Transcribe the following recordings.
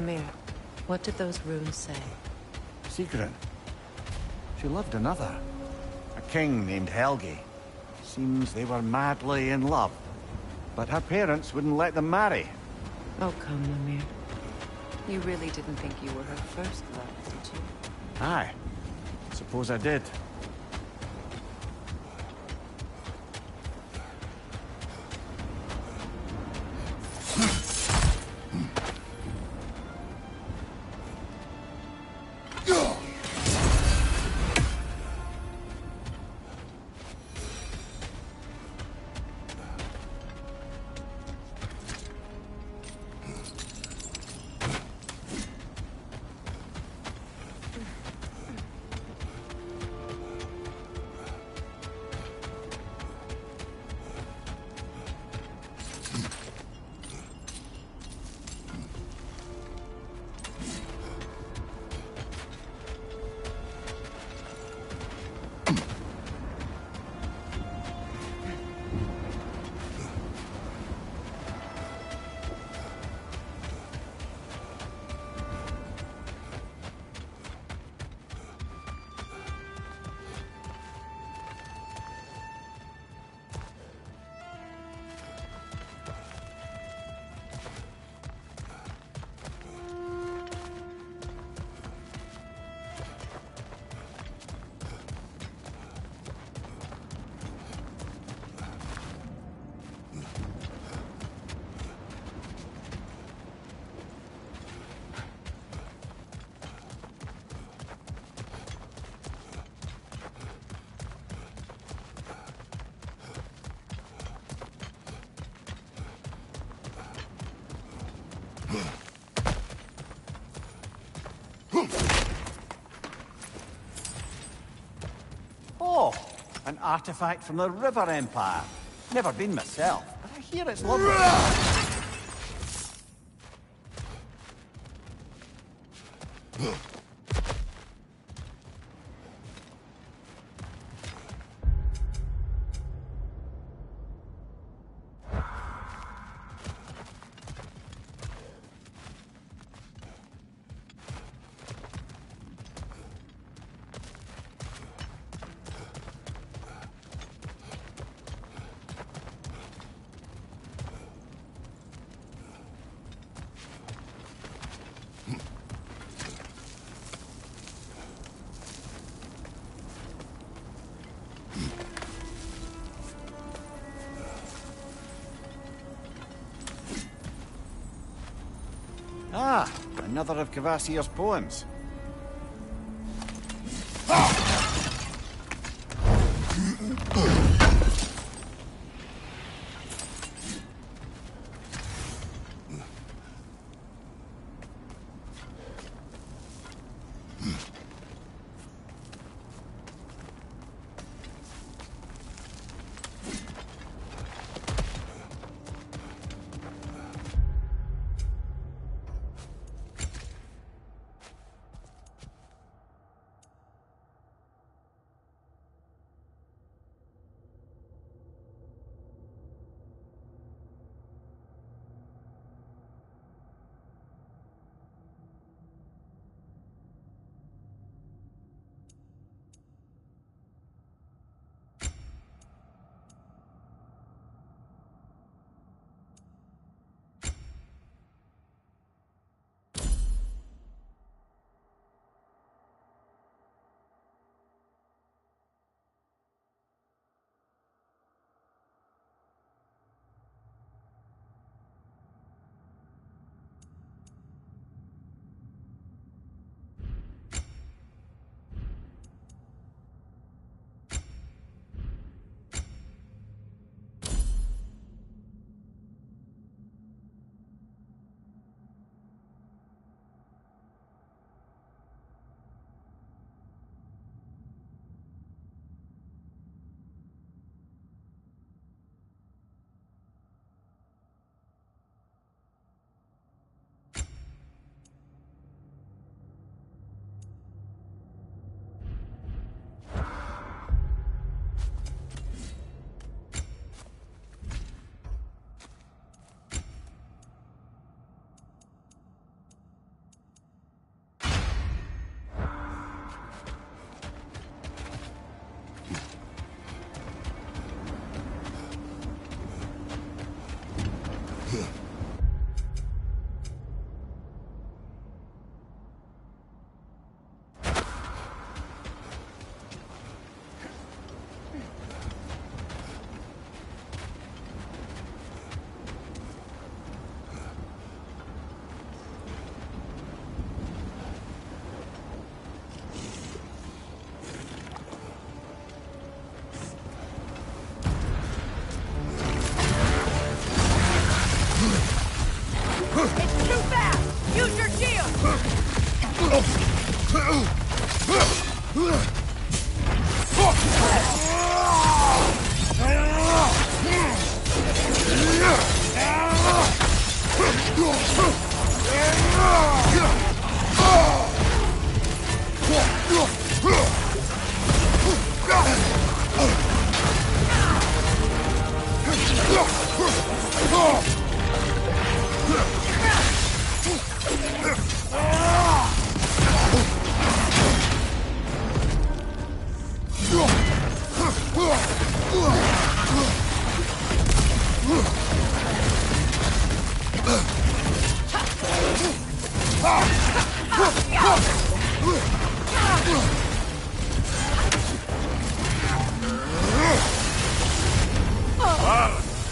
Mimir, what did those runes say? Sigrun. She loved another. A king named Helgi. Seems they were madly in love. But her parents wouldn't let them marry. Oh, come, Mimir. You really didn't think you were her first love, did you? Aye. Suppose I did. Oh, an artifact from the River Empire. Never been myself, but I hear it's lovely. Ah, another of Kvasir's poems.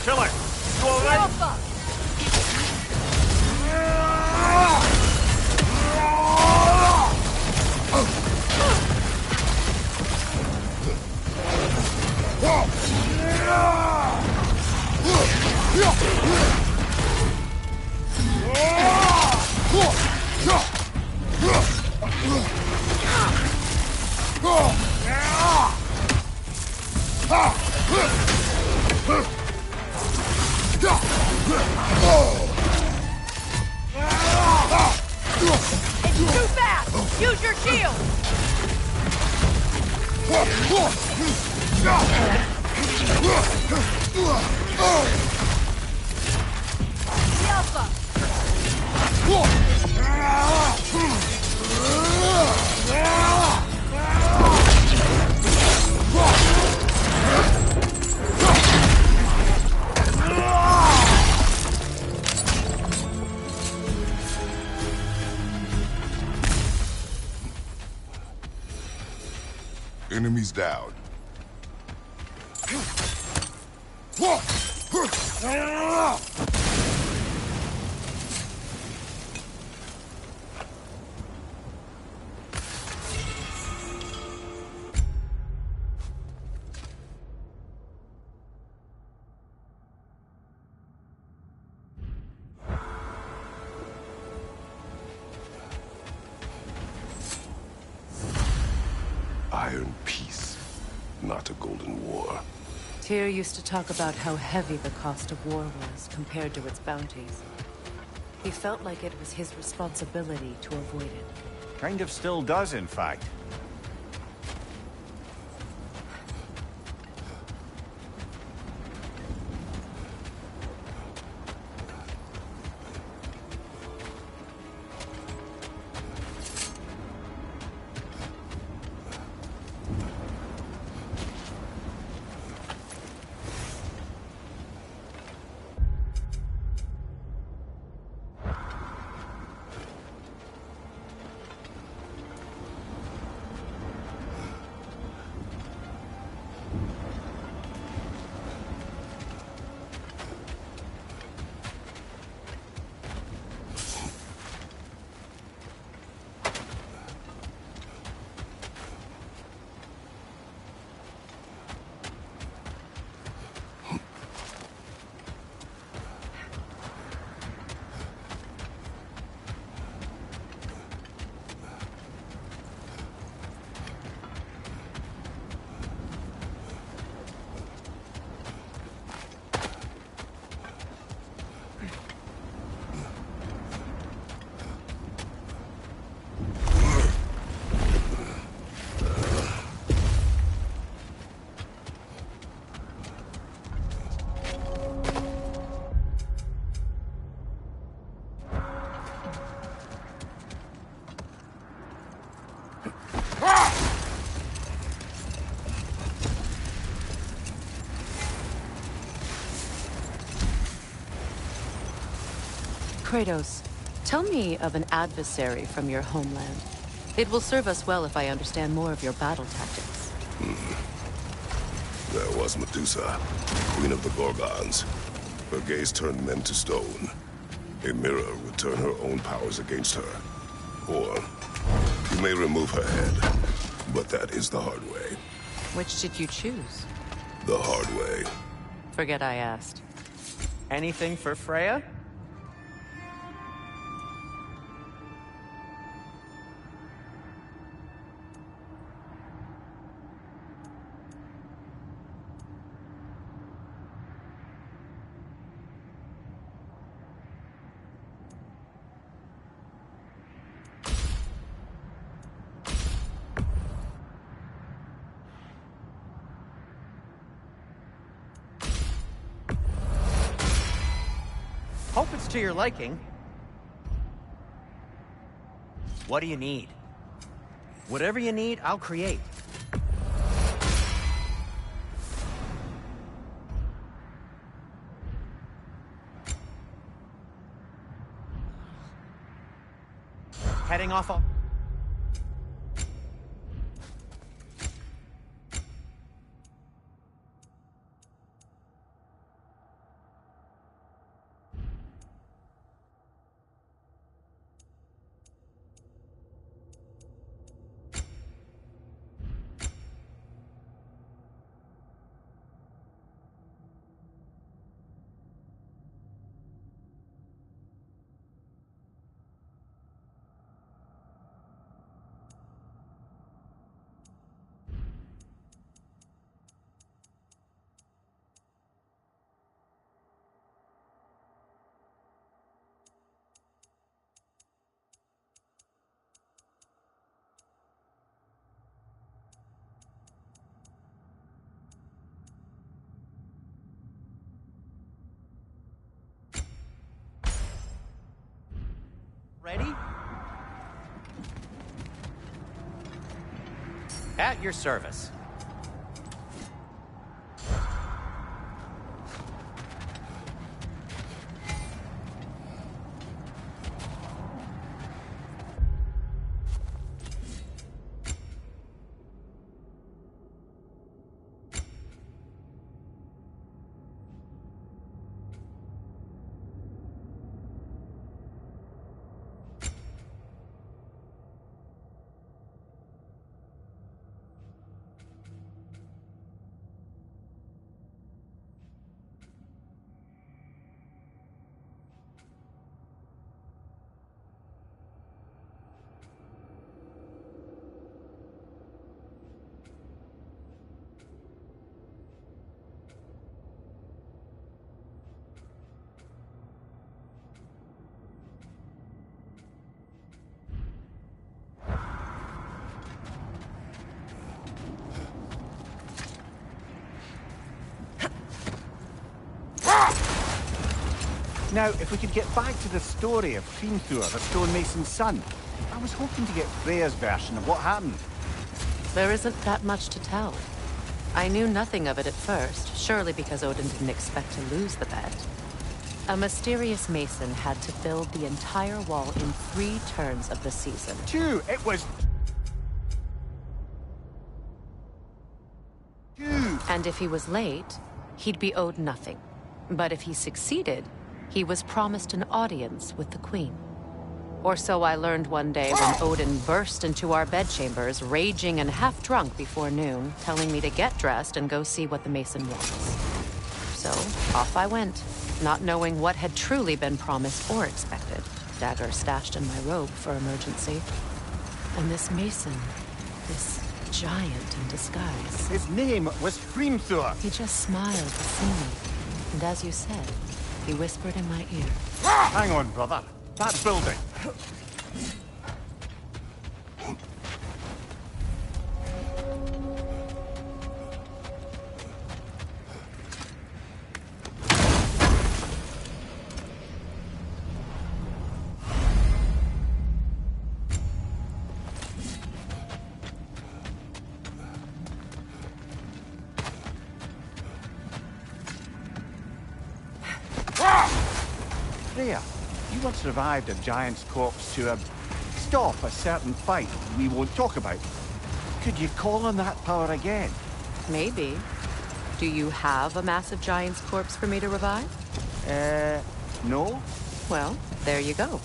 Kill it! You alright? It's too fast! Use your shield! The Alpha! Enemies down. Iron peace, not a golden war. Tyr used to talk about how heavy the cost of war was compared to its bounties. He felt like it was his responsibility to avoid it. Kind of still does, in fact. Kratos, tell me of an adversary from your homeland. It will serve us well if I understand more of your battle tactics. There was Medusa, queen of the Gorgons. Her gaze turned men to stone. A mirror would turn her own powers against her. Or, you may remove her head, but that is the hard way. Which did you choose? The hard way. Forget I asked. Anything for Freya? to your liking. What do you need? Whatever you need, I'll create. Heading off. Ready? At your service. Now, if we could get back to the story of Hrimthur, the stonemason's son. I was hoping to get Freya's version of what happened. There isn't that much to tell. I knew nothing of it at first, surely because Odin didn't expect to lose the bet. A mysterious mason had to build the entire wall in 3 turns of the season. 2! It was... 2! And if he was late, he'd be owed nothing. But if he succeeded, he was promised an audience with the queen. Or so I learned one day when Odin burst into our bedchambers, raging and half drunk before noon, telling me to get dressed and go see what the mason wants. So, off I went, not knowing what had truly been promised or expected. Dagger stashed in my robe for emergency. And this mason, this giant in disguise. His name was Hrimthur. He just smiled to see me. And as you said, he whispered in my ear. Hang on, brother. That building. Freya, you once revived a giant's corpse to stop a certain fight we won't talk about. Could you call on that power again? Maybe. Do you have a massive giant's corpse for me to revive? No? Well, there you go.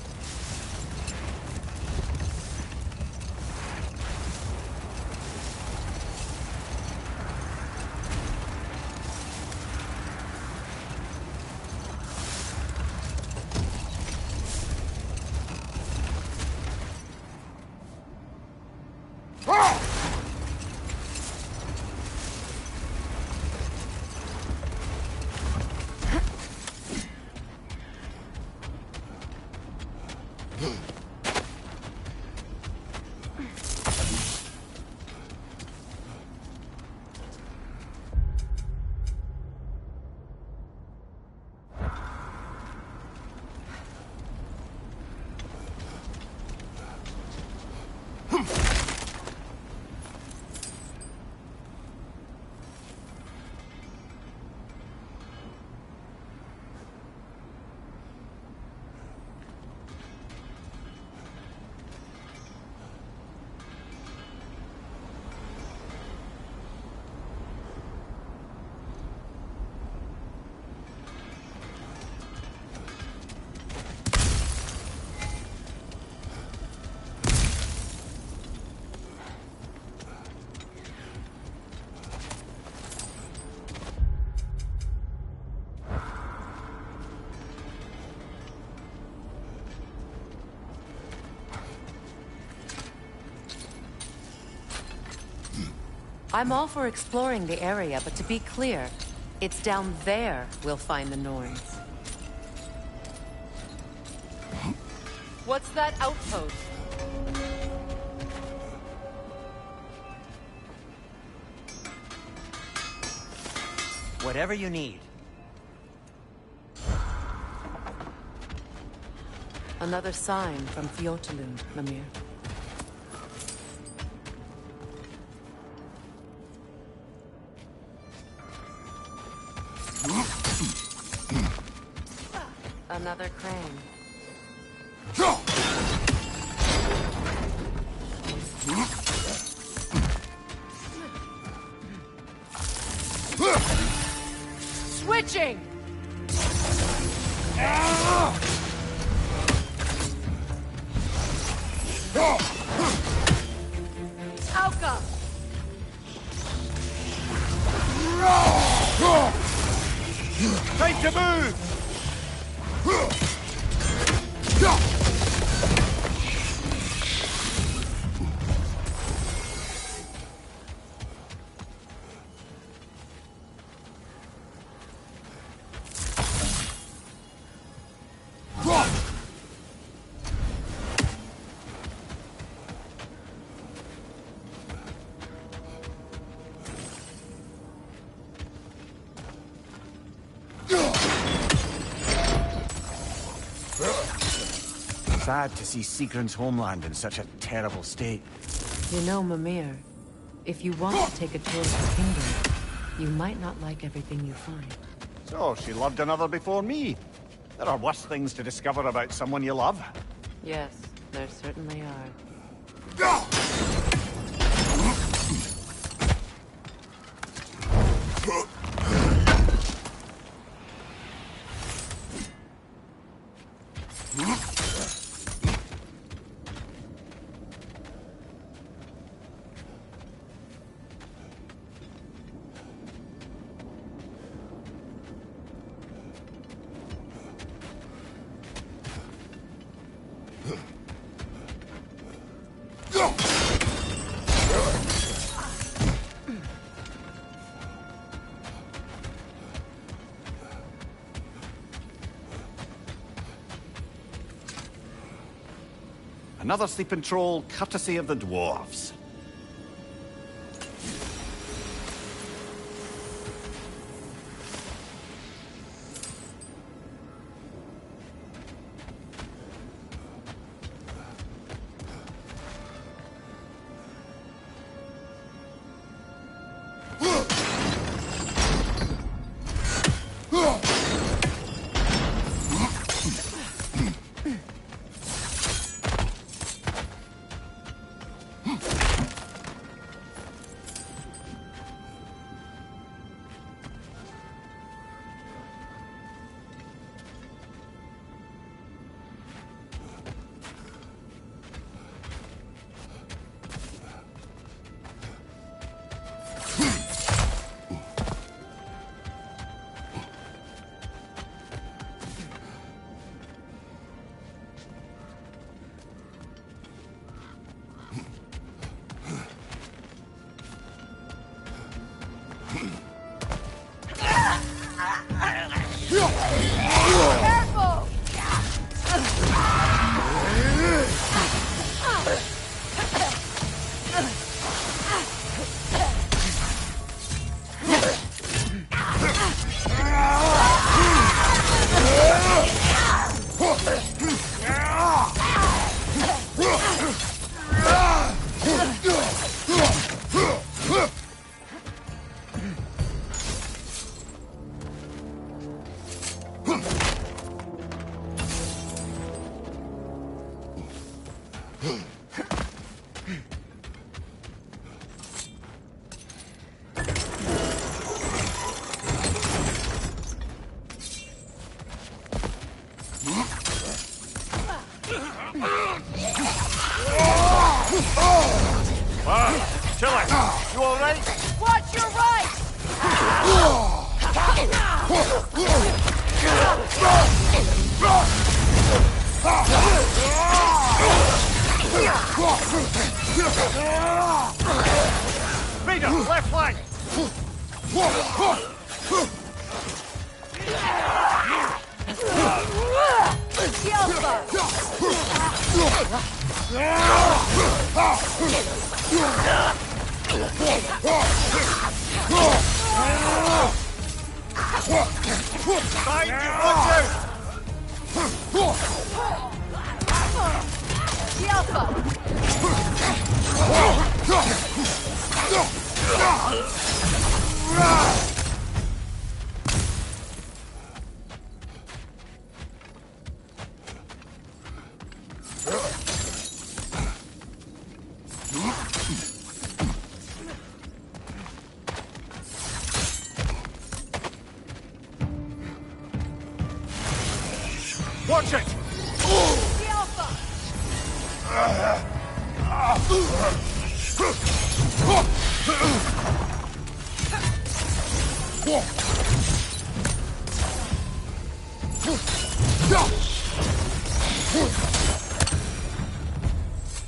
I'm all for exploring the area, but to be clear, it's down there we'll find the Norns. What's that outpost? Whatever you need. Another sign from Fjotalund, Mimir. Another crane. Switching! Alka! Time to move! Sad to see Sigrun's homeland in such a terrible state. You know, Mimir, if you want to take a tour of the kingdom, you might not like everything you find. So, she loved another before me. There are worse things to discover about someone you love. Yes, there certainly are. Another sleeping troll, courtesy of the dwarves. Careful! Chill it! You alright? Watch your right! Big Leader, left flank! Find you, watch out! The Alpha! Watch it! The Alpha!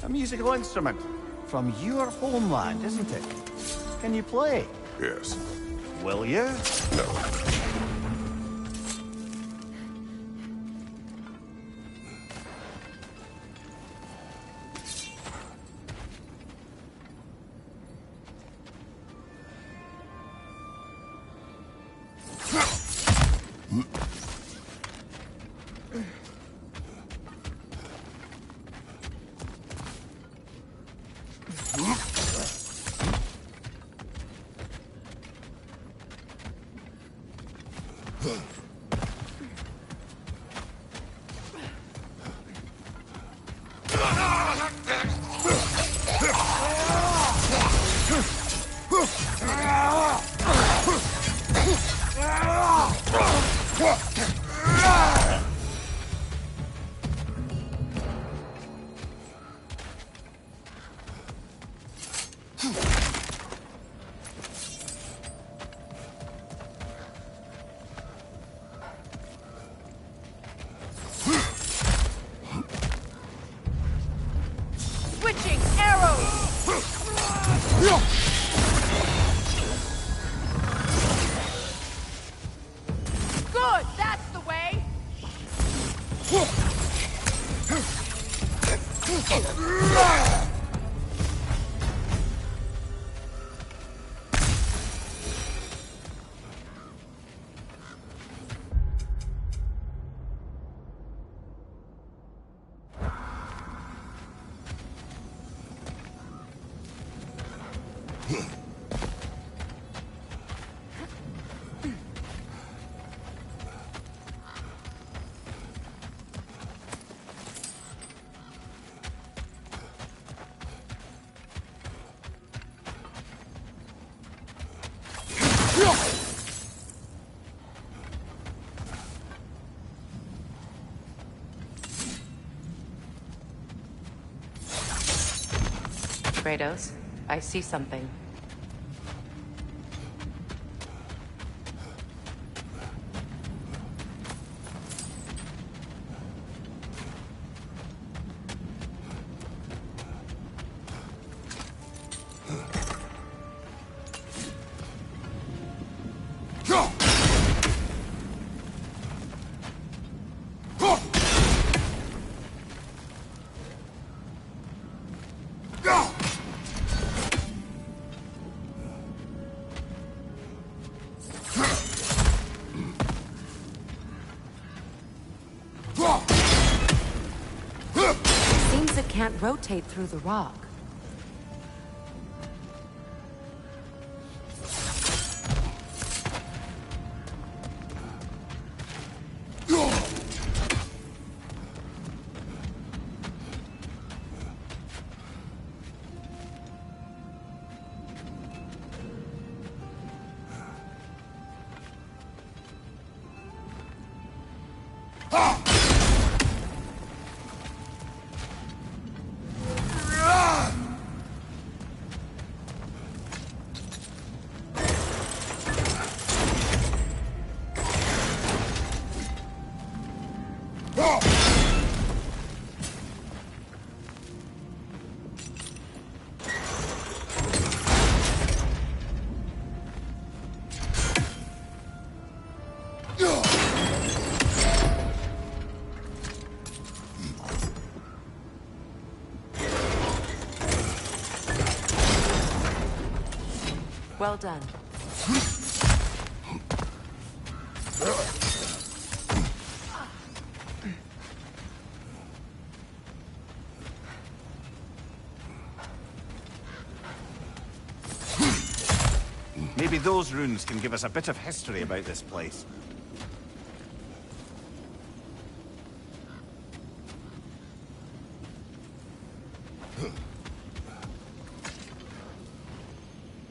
A musical instrument from your homeland, isn't it? Can you play? Yes. Will you? No. Switching arrows! Good, that's the way! Kratos, I see something. Seems it can't rotate through the rock. Well done. Maybe those runes can give us a bit of history about this place.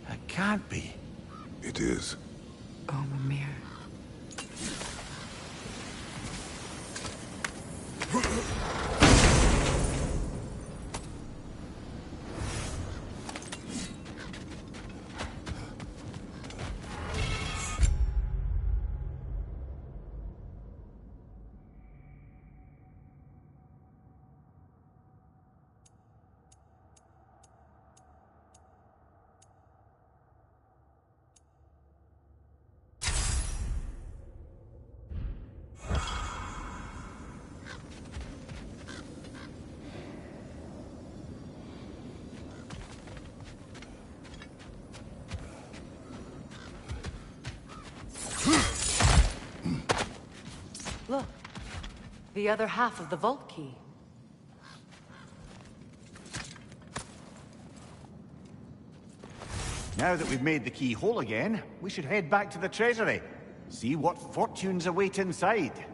It can't be. It is. Oh, Mimir. Look, the other half of the vault key. Now that we've made the key whole again, we should head back to the treasury. See what fortunes await inside.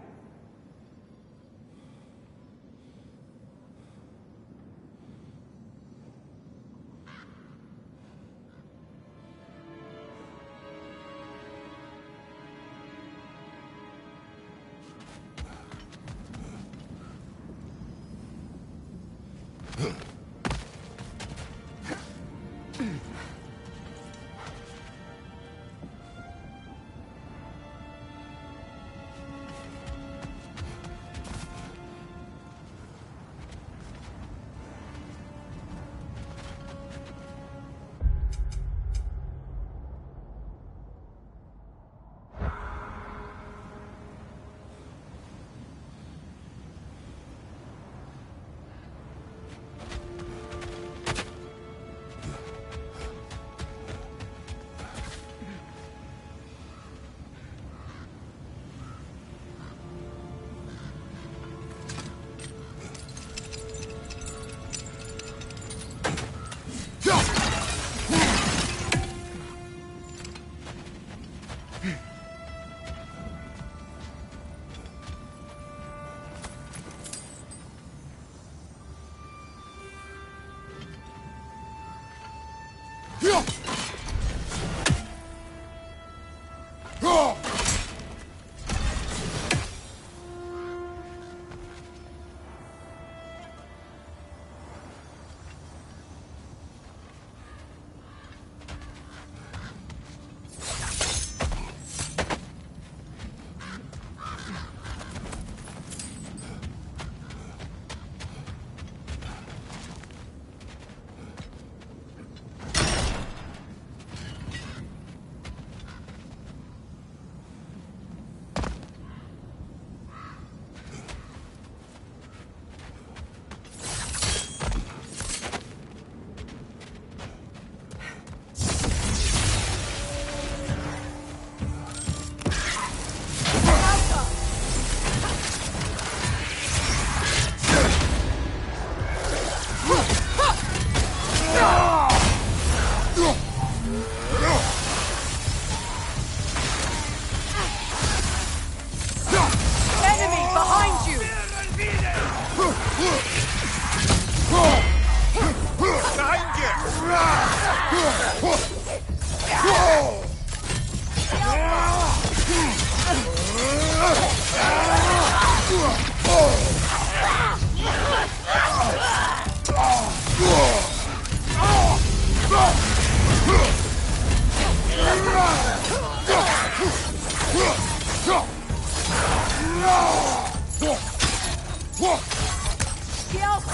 Behind you! Look out!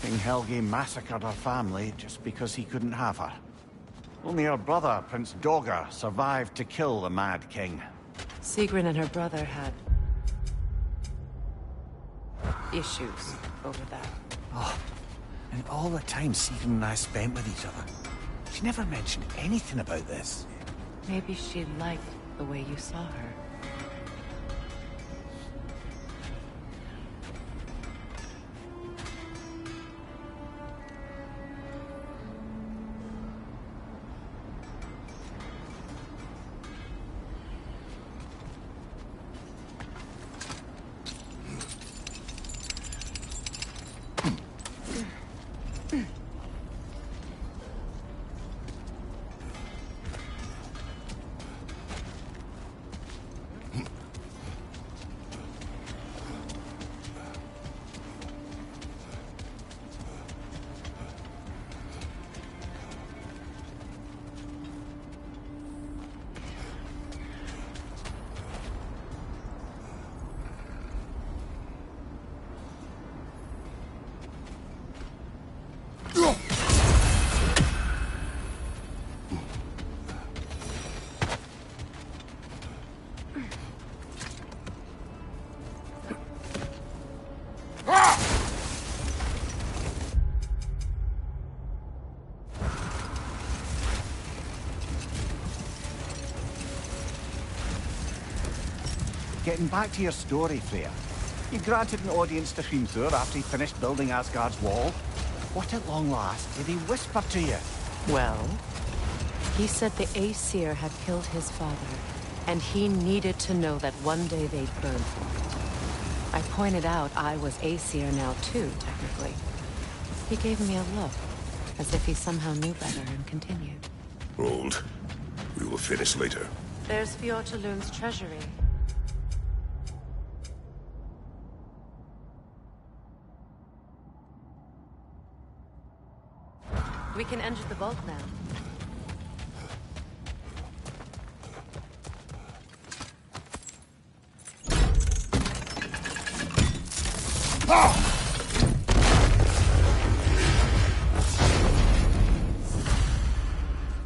King Helge massacred her family just because he couldn't have her. Only her brother, Prince Dogr, survived to kill the Mad King. Sigrun and her brother had issues over that. Oh, and all the time Sigrun and I spent with each other. She never mentioned anything about this. Maybe she liked the way you saw her. Getting back to your story, Freya. You granted an audience to Hrimthur after he finished building Asgard's wall. What at long last did he whisper to you? Well, he said the Aesir had killed his father, and he needed to know that one day they'd burn for it. I pointed out I was Aesir now too, technically. He gave me a look, as if he somehow knew better, and continued. Hold. We will finish later. There's Fjortulun's treasury. We can enter the vault now.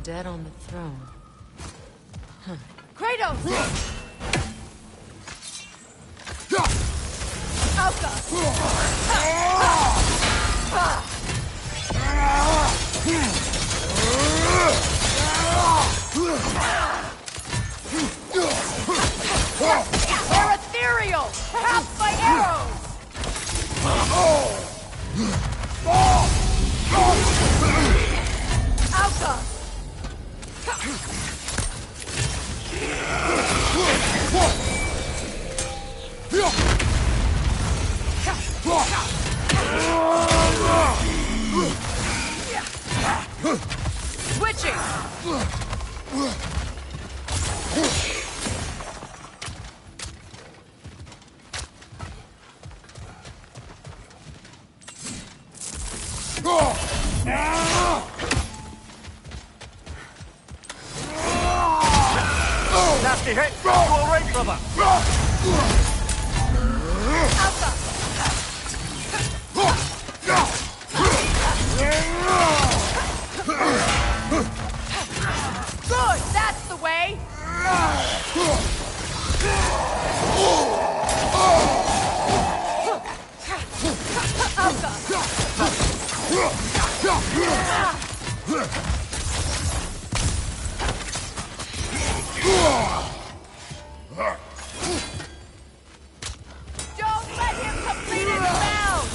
Dead on the throne. Huh. Kratos! Alka! They're ethereal! Perhaps by arrows! Alka! Switching! Nasty hit! You all right, brother? Alka! Good! That's the way! Don't let him complete his bound!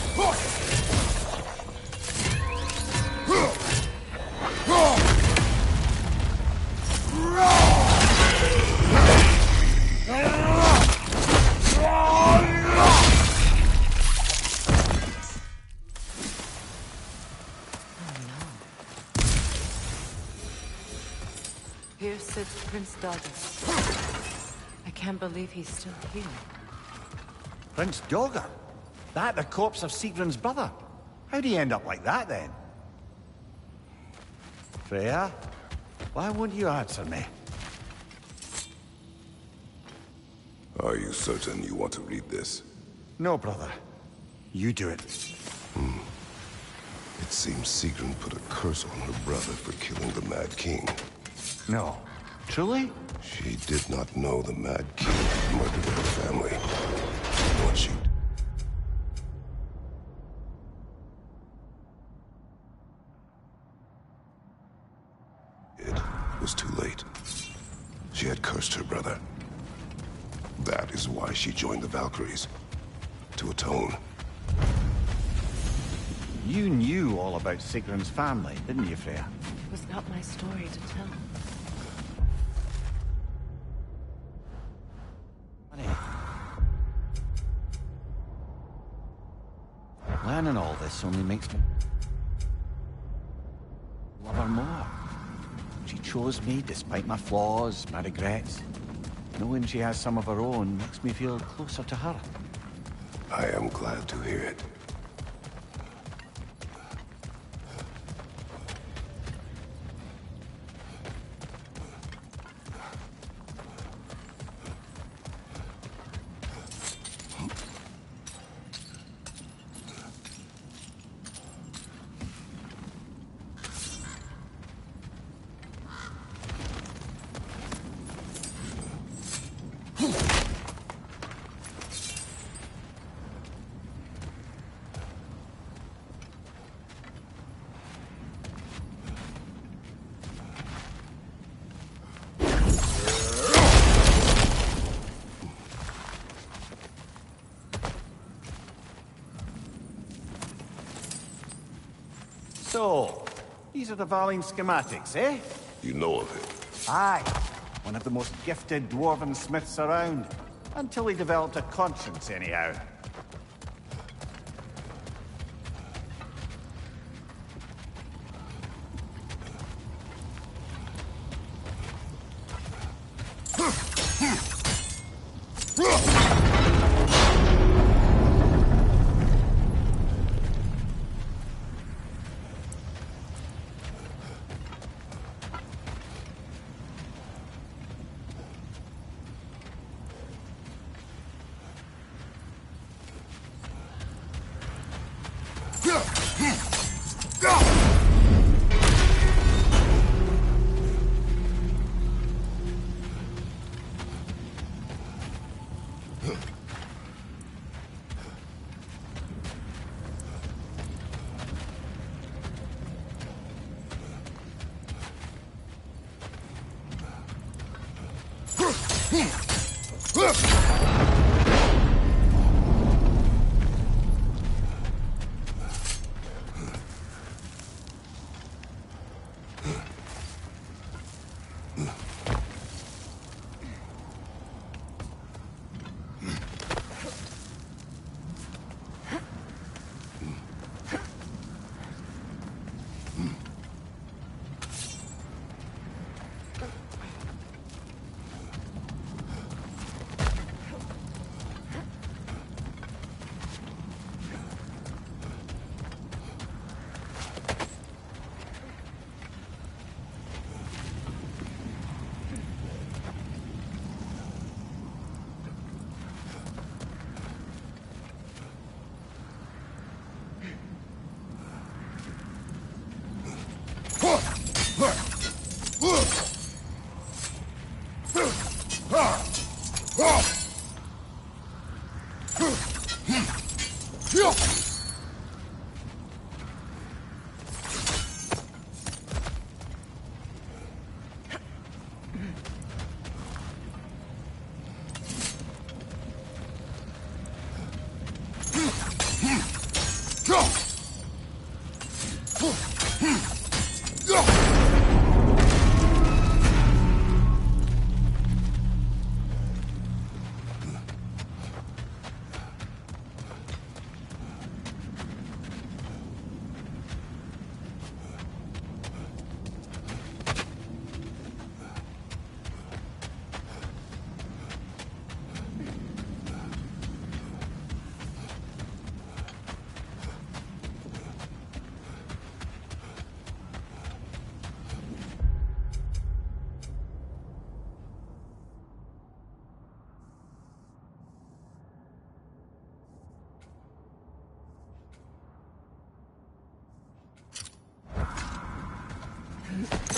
Here sits Prince Douglas. I can't believe he's still here. Prince Dogger? That the corpse of Sigrun's brother? How'd he end up like that, then? Freya? Why won't you answer me? Are you certain you want to read this? No, brother. You do it. It seems Sigrun put a curse on her brother for killing the Mad King. No. Truly? She did not know the Mad King had murdered her family. What she... It was too late. She had cursed her brother. That is why she joined the Valkyries. To atone. You knew all about Sigrun's family, didn't you, Freya? It was not my story to tell. Honey. Learning all this only makes me love her more. She chose me despite my flaws, my regrets. Knowing she has some of her own makes me feel closer to her. I am glad to hear it. So, these are the Valine schematics, eh? You know of him? Aye. One of the most gifted dwarven smiths around. Until he developed a conscience, anyhow.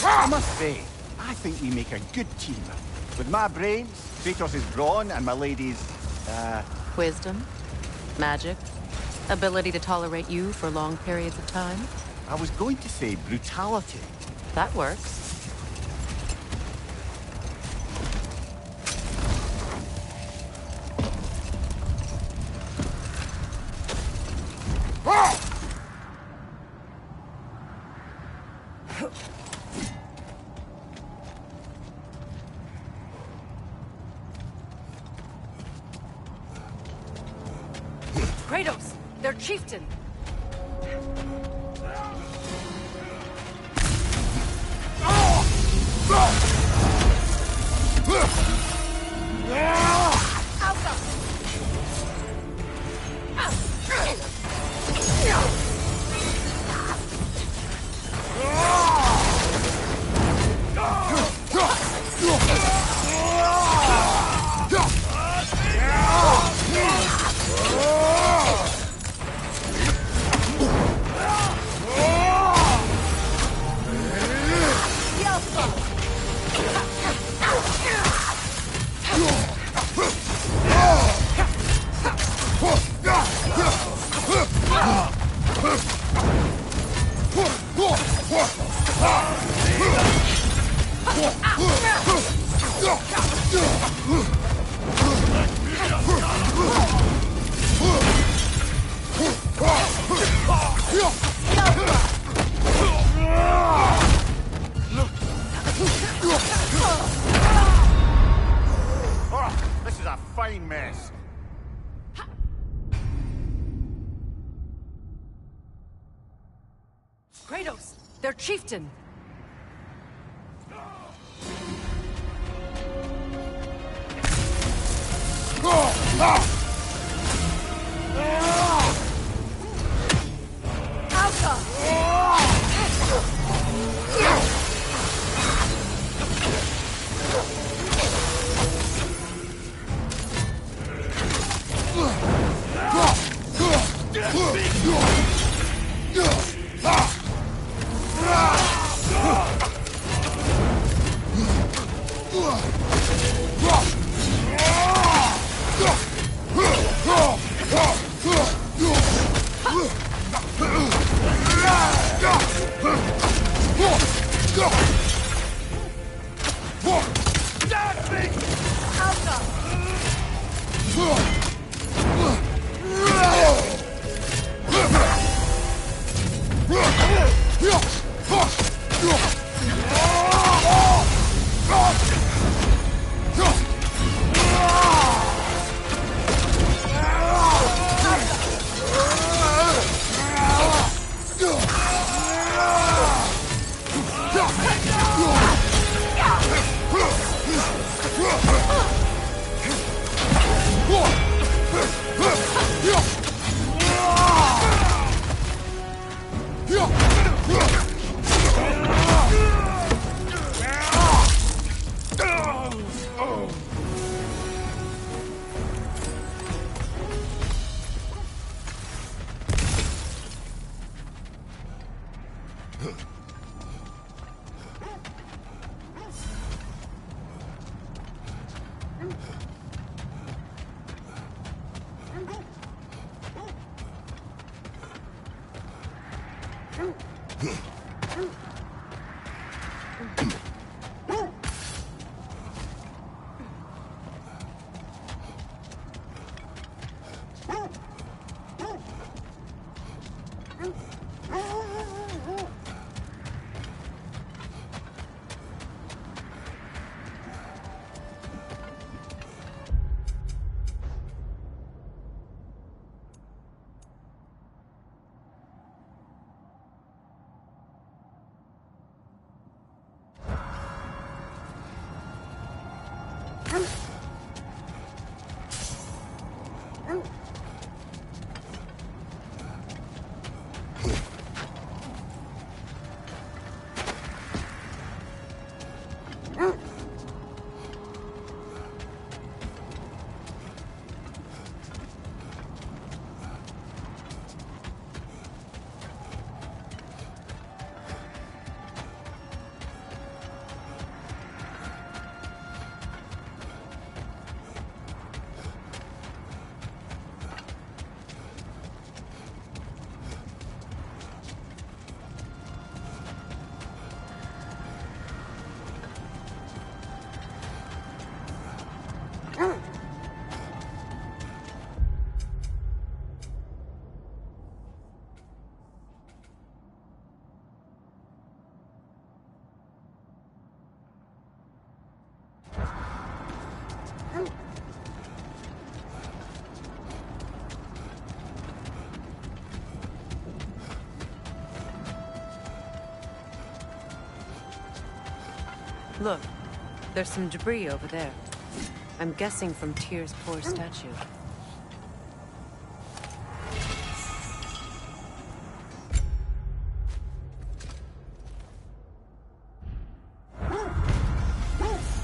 I must say, I think we make a good team. With my brains, Kratos' brawn, and my lady's, Wisdom? Magic? Ability to tolerate you for long periods of time? I was going to say brutality. That works. Kratos, their chieftain. fine mess. Kratos! Their chieftain! Look, there's some debris over there. I'm guessing from Tyr's poor statue.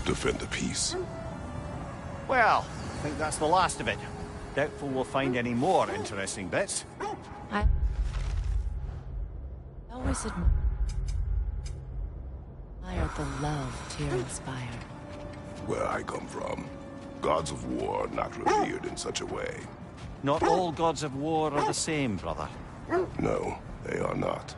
Defend the peace. Well, I think that's the last of it. Doubtful we'll find any more interesting bits. I always admired the love Tyr inspired. Where I come from, gods of war are not revered in such a way. Not all gods of war are the same, brother. No, they are not.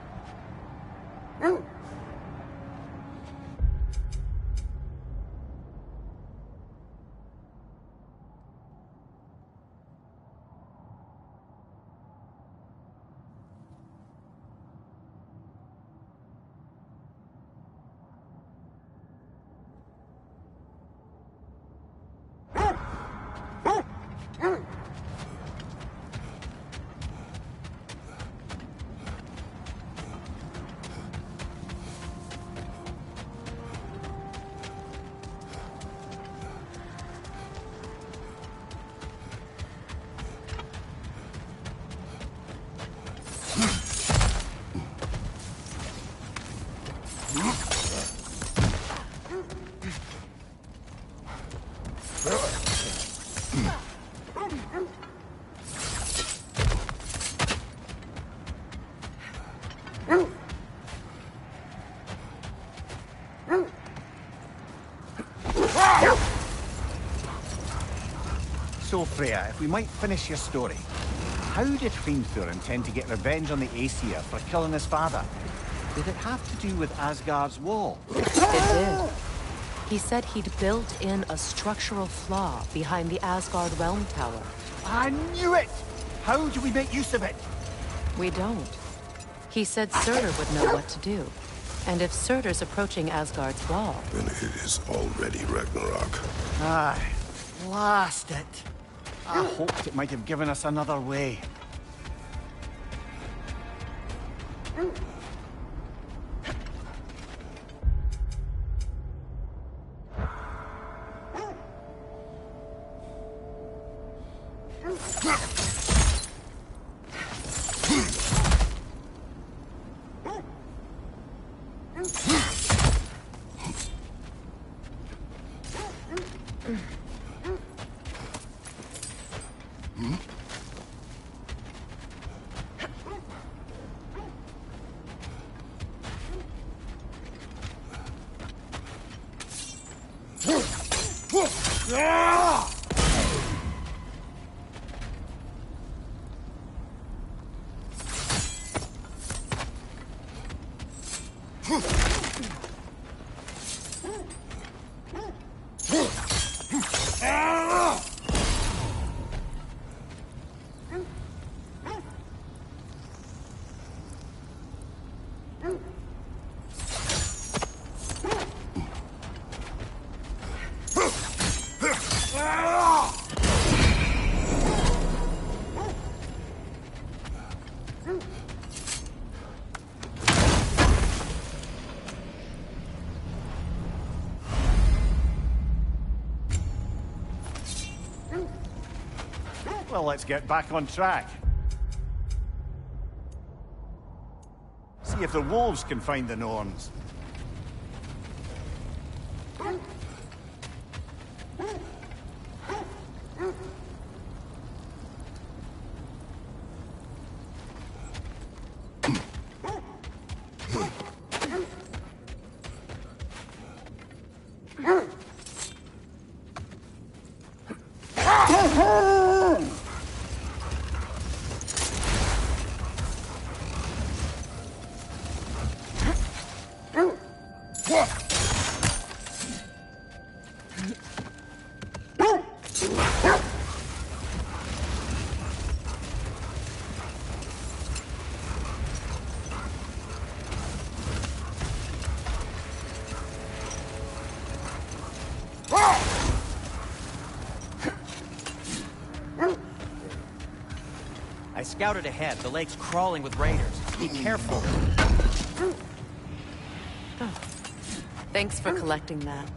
So, Freya, if we might finish your story. How did Hrimthur intend to get revenge on the Aesir for killing his father? Did it have to do with Asgard's wall? It did. He said he'd built in a structural flaw behind the Asgard Realm Tower. I knew it! How do we make use of it? We don't. He said Surtur would know what to do. And if Surtur's approaching Asgard's wall... Then it is already Ragnarok. Aye, blast it. I hoped it might have given us another way. Well, let's get back on track. See if the wolves can find the Norns. I scouted ahead. The lake's crawling with raiders. Be careful. Thanks for collecting that.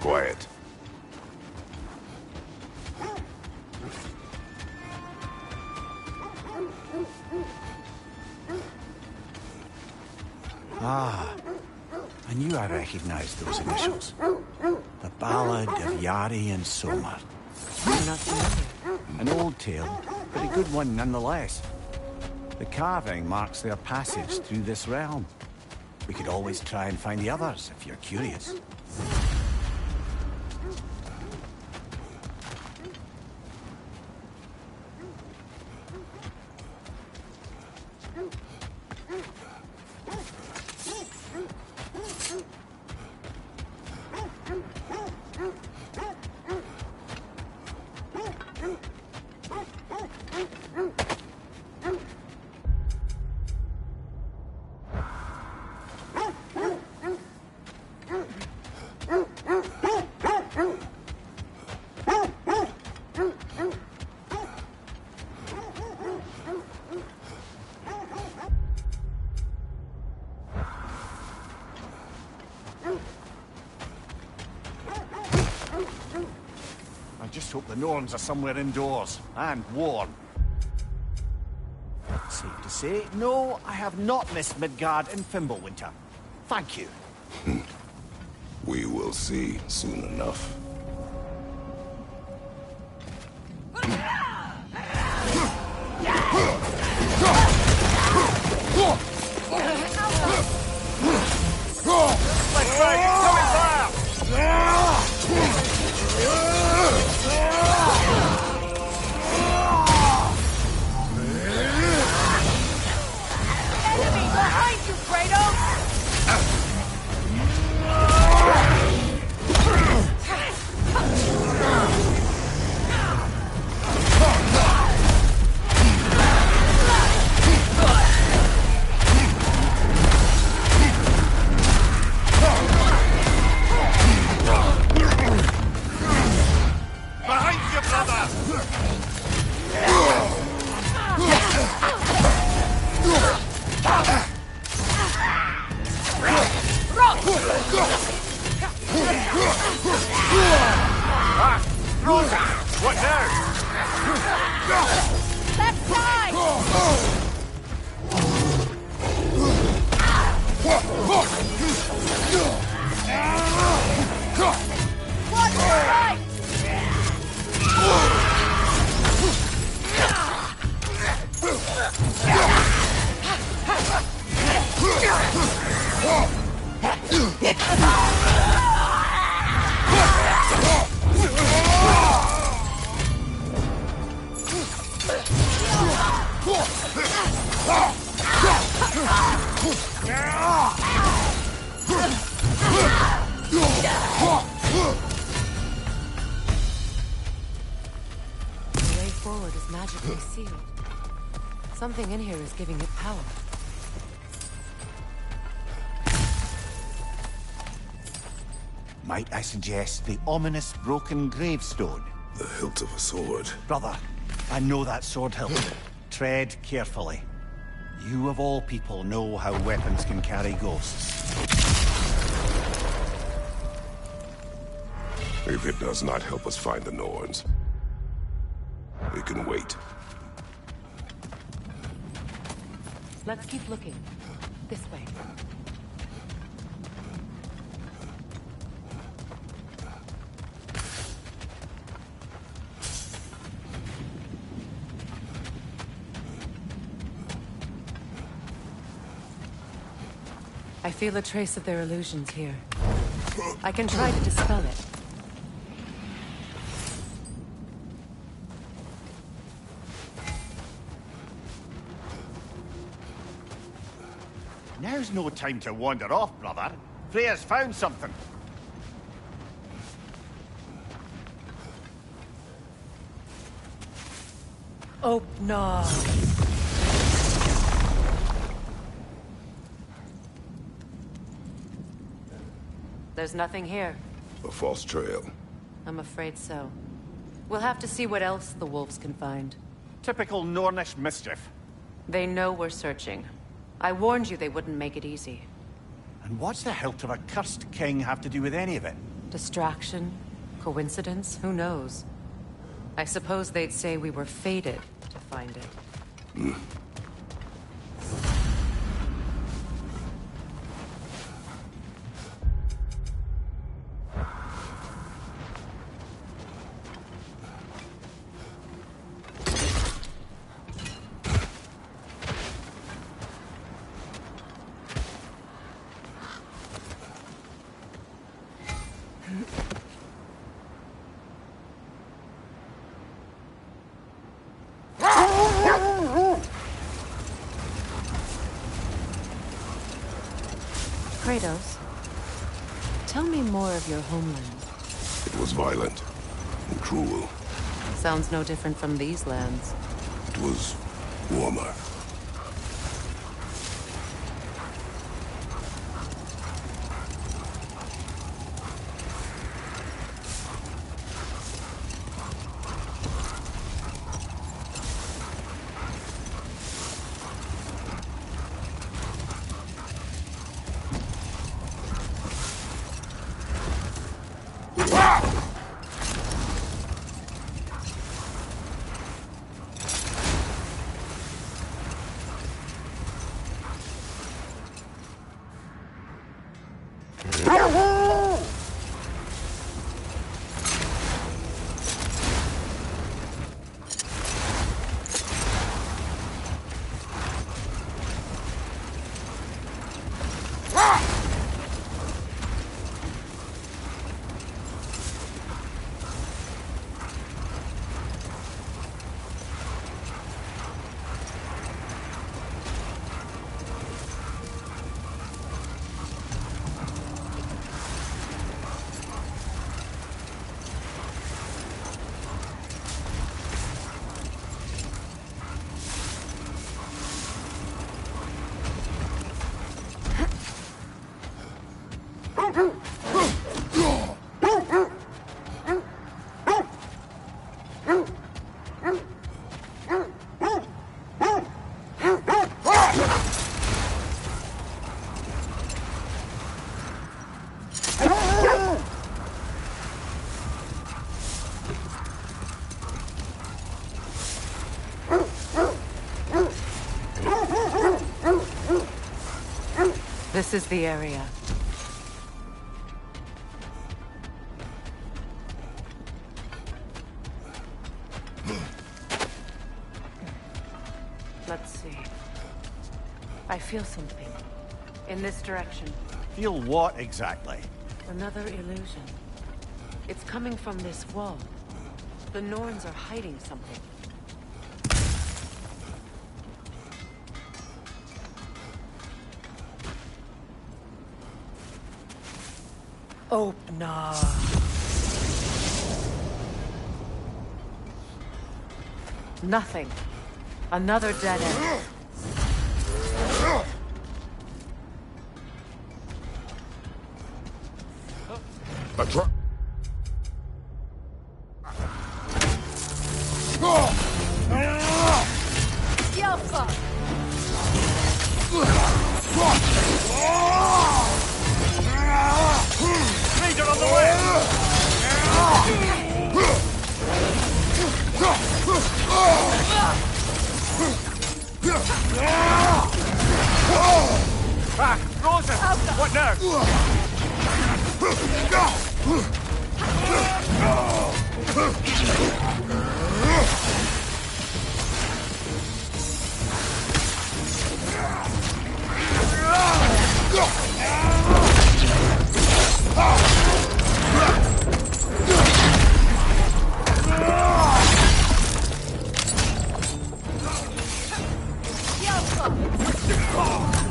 Quiet. Ah, I knew I recognized those initials. The Ballad of Yari and Somar. I'm not familiar. An old tale, but a good one nonetheless. The carving marks their passage through this realm. We could always try and find the others, if you're curious. I just hope the Norns are somewhere indoors, and warm. Safe to say, no, I have not missed Midgard in Fimbulwinter. Thank you. We will see soon enough. What now? Left side! Watch your right! The way forward is magically sealed. Something in here is giving it power. Might I suggest the ominous broken gravestone? The hilt of a sword. Brother, I know that sword hilt. Tread carefully. You of all people know how weapons can carry ghosts. If it does not help us find the Norns, it can wait. Let's keep looking. This way. I feel a trace of their illusions here. I can try to dispel it. Now's no time to wander off, brother. Freya's found something. Oh, no. There's nothing here. A false trail. I'm afraid so. We'll have to see what else the wolves can find. Typical Nornish mischief. They know we're searching. I warned you they wouldn't make it easy. And what's the hilt of a cursed king have to do with any of it? Distraction? Coincidence? Who knows? I suppose they'd say we were fated to find it. Kratos, tell me more of your homeland. It was violent and cruel. Sounds no different from these lands. It was warmer. This is the area. Let's see. I feel something. In this direction. Feel what exactly? Another illusion. It's coming from this wall. The Norns are hiding something. Oh, no. Nothing. Another dead end. A truck. Yelpa! Ranger on the way! Back! Rosa! What now?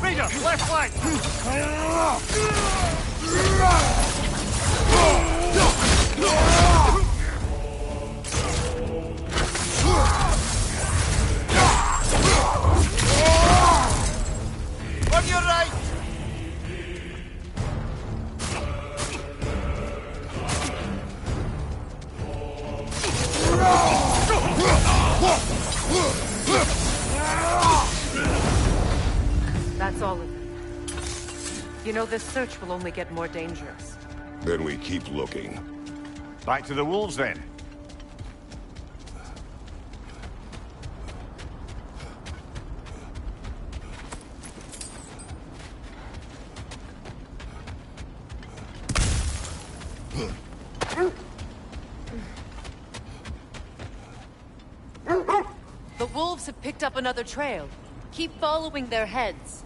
Ranger! Left flank! On your right! That's all of them. You know, this search will only get more dangerous. Then we keep looking. Back to the wolves, then. The wolves have picked up another trail. Keep following their heads.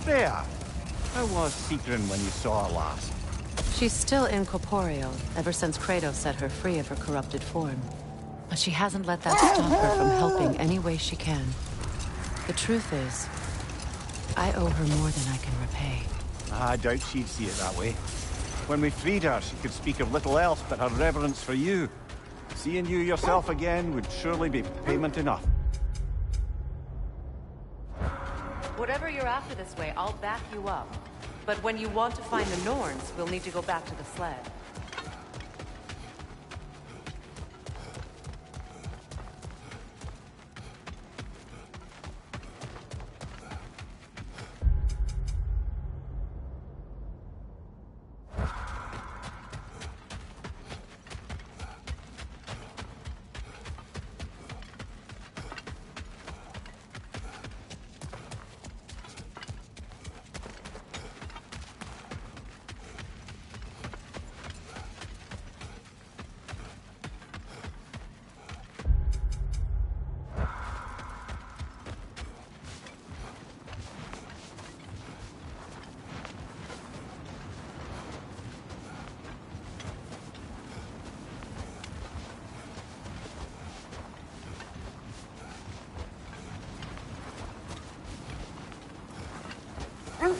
Freya, how was Sigrun when you saw her last? She's still incorporeal, ever since Kratos set her free of her corrupted form. But she hasn't let that stop her from helping any way she can. The truth is, I owe her more than I can repay. I doubt she'd see it that way. When we freed her, she could speak of little else but her reverence for you. Seeing you yourself again would surely be payment enough. Whatever you're after this way, I'll back you up. But when you want to find the Norns, we'll need to go back to the sled. You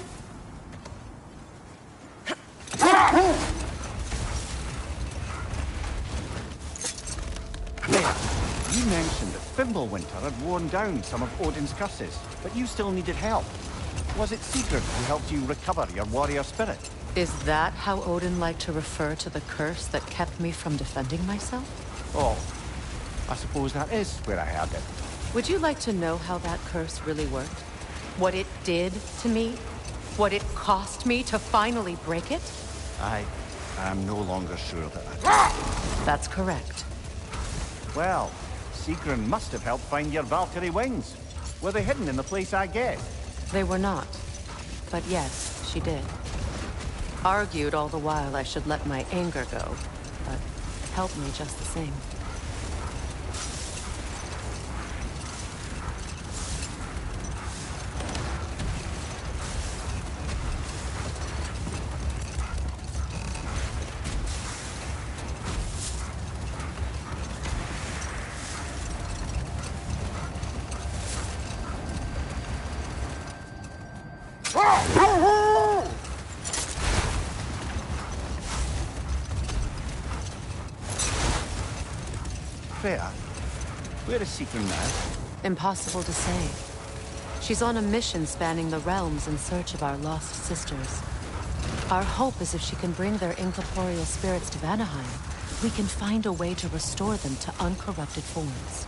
mentioned that Fimbulwinter had worn down some of Odin's curses, but you still needed help. Was it Sigurd who helped you recover your warrior spirit? Is that how Odin liked to refer to the curse that kept me from defending myself? Oh, I suppose that is where I heard it. Would you like to know how that curse really worked? What it did to me? What it cost me to finally break it? I am no longer sure that That's correct. Well, Sigrun must have helped find your Valkyrie wings. Were they hidden in the place I guessed? They were not. But yes, she did. Argued all the while I should let my anger go, but helped me just the same. Freya, where is Sigrun now? Impossible to say. She's on a mission spanning the realms in search of our lost sisters. Our hope is if she can bring their incorporeal spirits to Vanaheim, we can find a way to restore them to uncorrupted forms.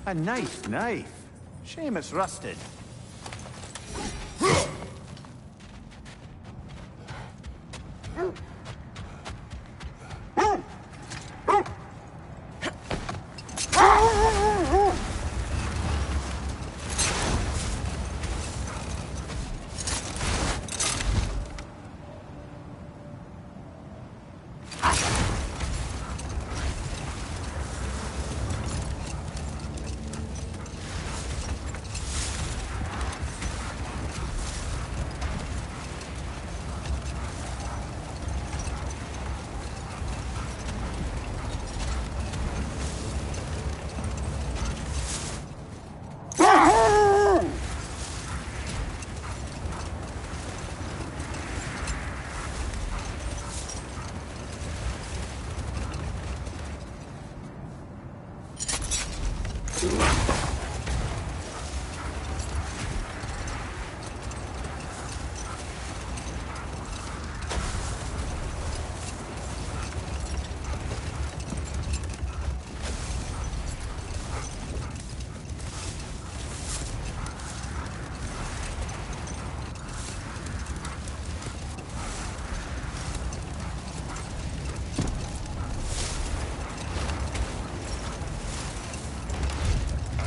A nice knife. Shame it's rusted.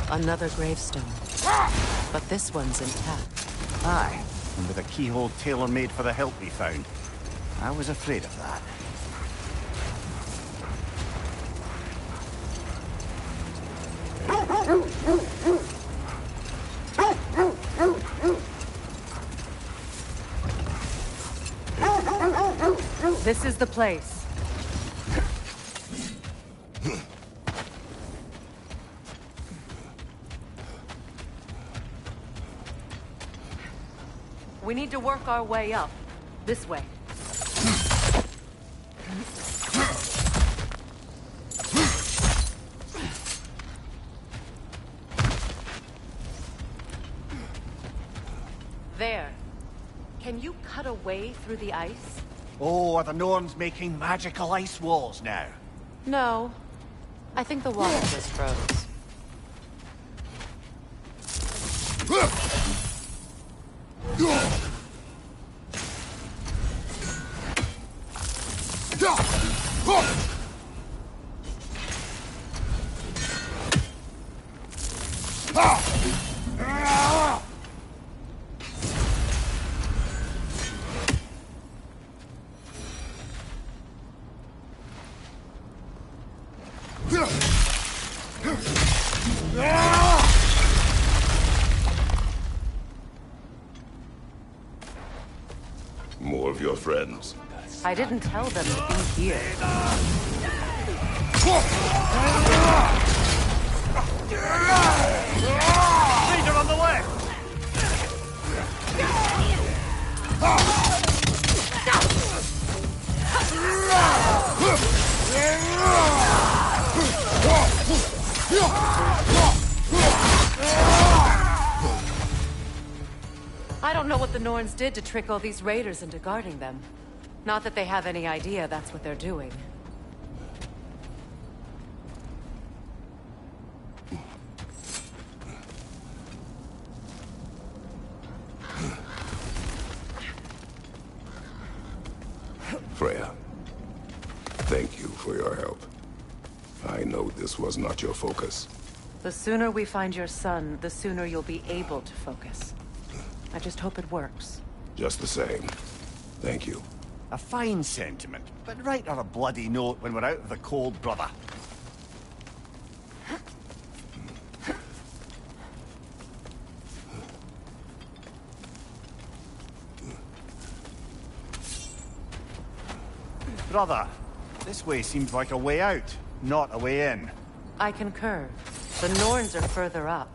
Another gravestone. But this one's intact. Aye, and with a keyhole tailor-made for the hilt we found. I was afraid of that. This is the place. We need to work our way up. This way. There. Can you cut a way through the ice? Oh, are the Norns making magical ice walls now? No. I think the wall just froze. More of your friends. I didn't tell them to be here. Leader on the left! I don't know what the Norns did to trick all these raiders into guarding them. Not that they have any idea that's what they're doing. Freya, thank you for your help. I know this was not your focus. The sooner we find your son, the sooner you'll be able to focus. I just hope it works. Just the same. Thank you. A fine sentiment, but write her a bloody note when we're out of the cold, brother. Brother, this way seems like a way out, not a way in. I concur. The Norns are further up.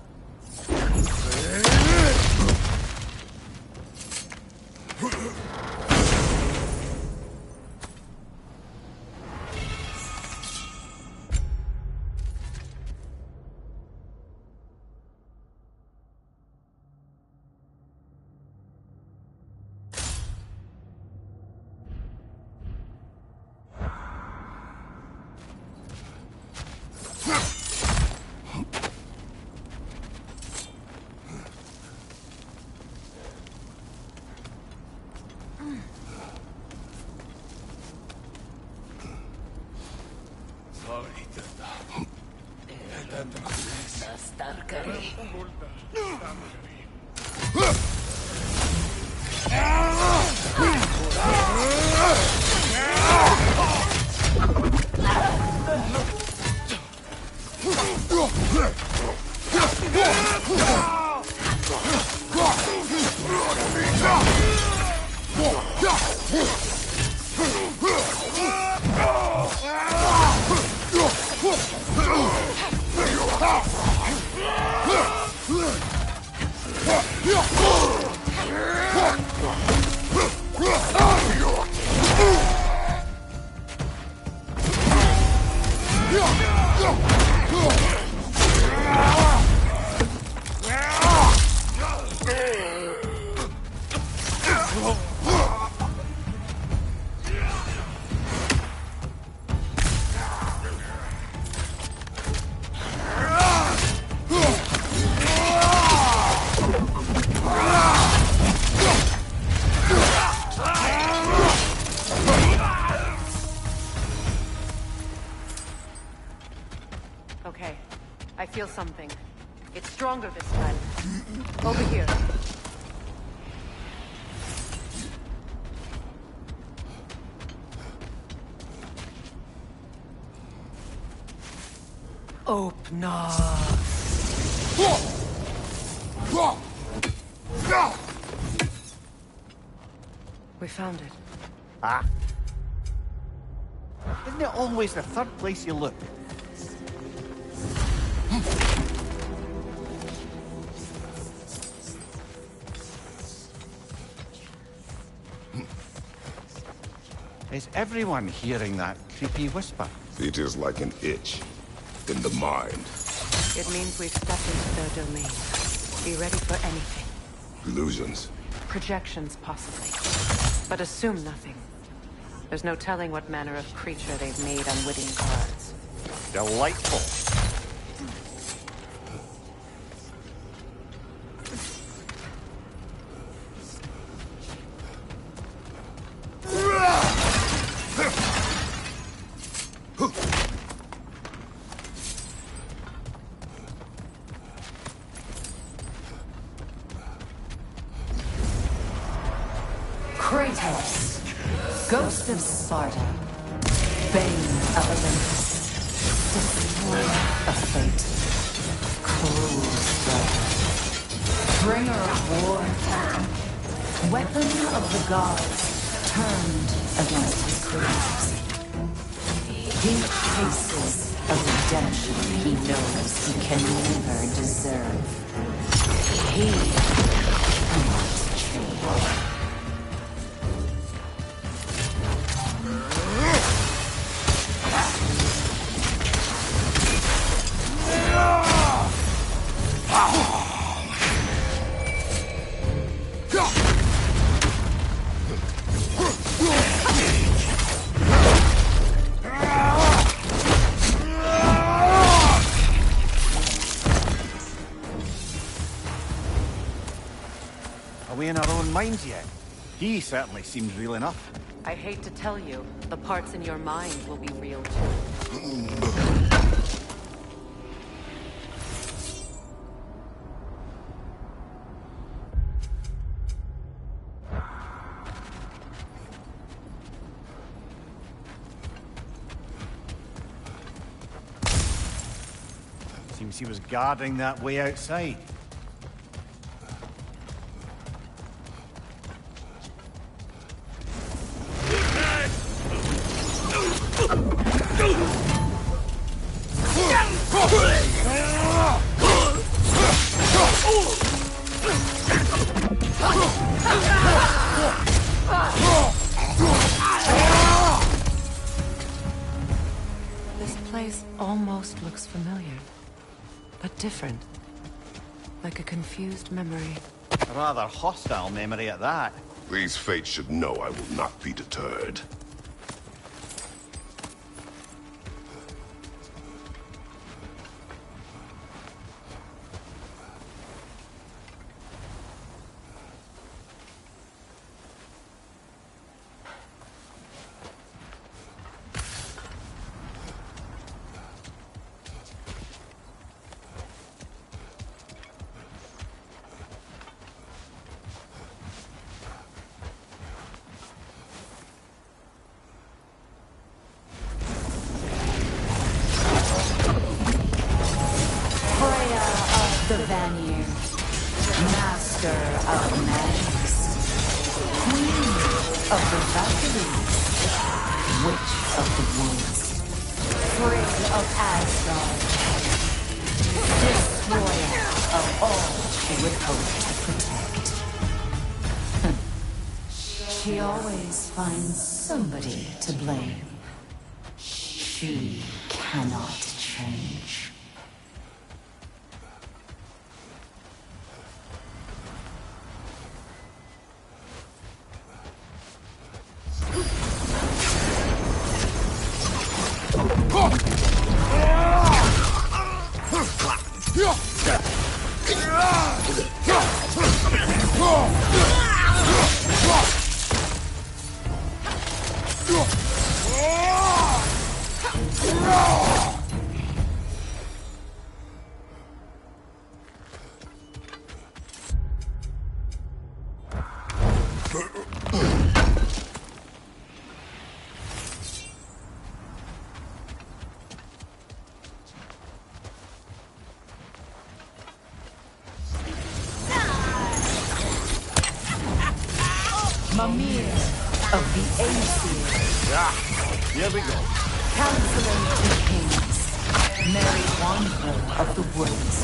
Okay, I feel something. It's stronger this time. Over here. Open up. We found it. Ah. Isn't it always the third place you look? Is everyone hearing that creepy whisper? It is like an itch in the mind. It means we've stepped into their domain. Be ready for anything. Illusions. Projections, possibly. But assume nothing. There's no telling what manner of creature they've made unwitting guards. Delightful. Kratos, Ghost of Sparta, Bane of Olympus, Destroyer of Fate, Cruel Strife, Bringer of War, Weapon of the Gods, turned against his creators. He chases a redemption he knows he can never deserve. He cannot change. Are we in our own minds yet? He certainly seems real enough. I hate to tell you, the parts in your mind will be real too. Seems he was guarding that way outside. This place almost looks familiar, but different. Like a confused memory. A rather hostile memory at that. These fates should know I will not be deterred. The Vanir, master of magics, queen of the Valkyries, witch of the woods, free of Asgard, destroyer of all she would hope to protect. She always finds somebody to blame. She cannot change. Mimir of the Aesir. Yeah, here we go. Counselor to Kings. Mary Wanderer of the Woods.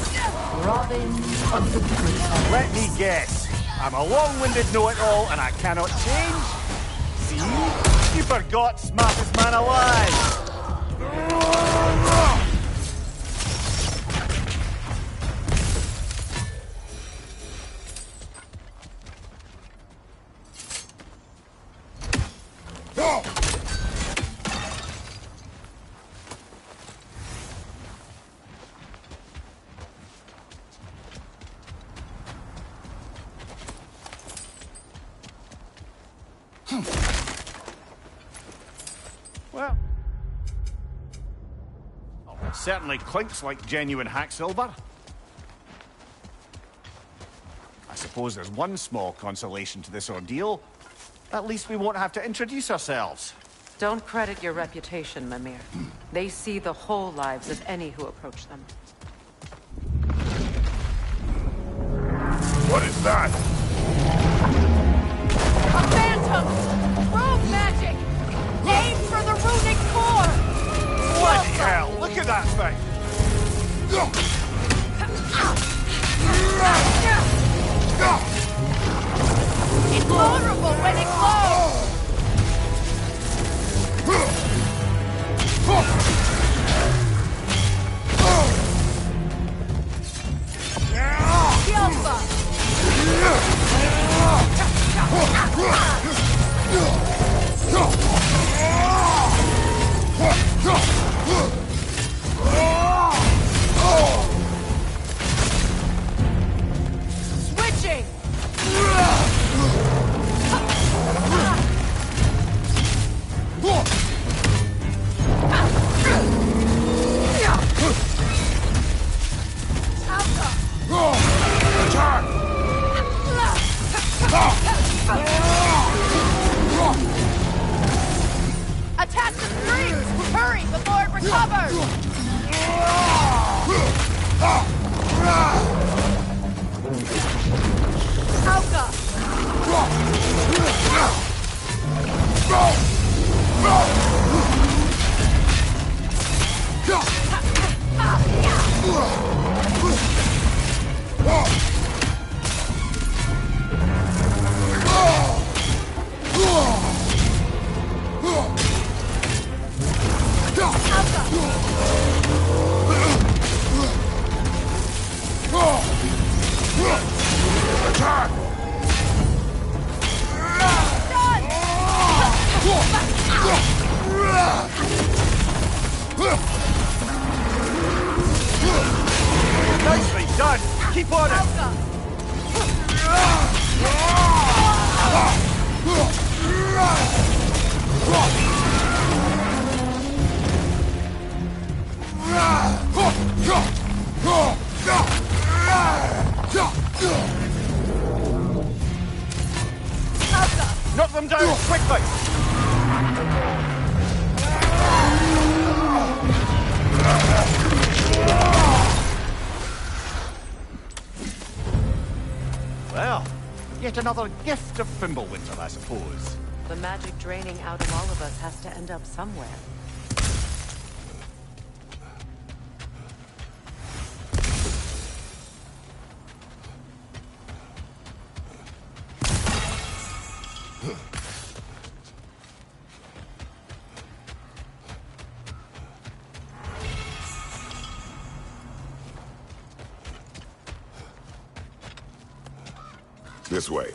Robin of the Good. Let me guess. I'm a long-winded know-it-all and I cannot change? See? You forgot smartest man alive. Well, it certainly clinks like genuine hack silver. I suppose there's one small consolation to this ordeal. At least we won't have to introduce ourselves. Don't credit your reputation, Mimir. They see the whole lives of any who approach them. What is that? A phantom! Rogue magic! Aim for the runic core! Bloody hell! Look at that thing! It's vulnerable when it glows! Switching! cover! Nicely done! Keep on it! Knock them down quickly! Well, yet another gift of Fimbulwinter, I suppose. The magic draining out of all of us has to end up somewhere. This way.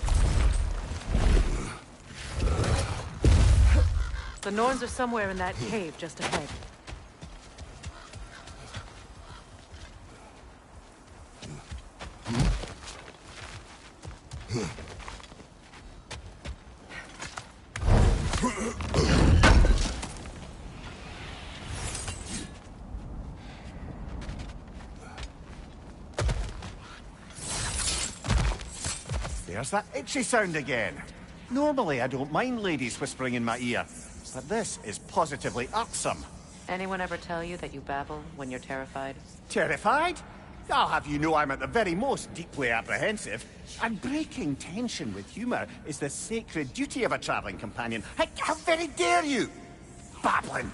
The Norns are somewhere in that cave just ahead. There's that itchy sound again. Normally I don't mind ladies whispering in my ear, but this is positively irksome. Anyone ever tell you that you babble when you're terrified? Terrified? I'll have you know I'm at the very most deeply apprehensive. And breaking tension with humour is the sacred duty of a travelling companion. How very dare you! Babbling!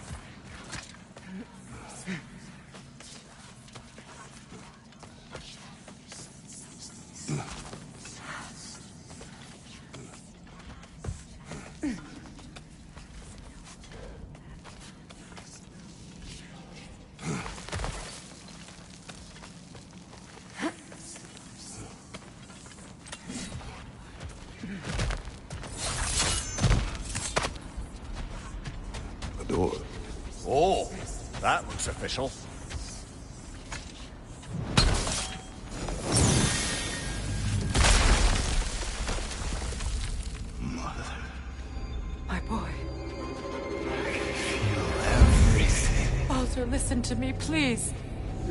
Door. Oh, that looks official. Mother. My boy. I can feel everything. Baldur, listen to me, please.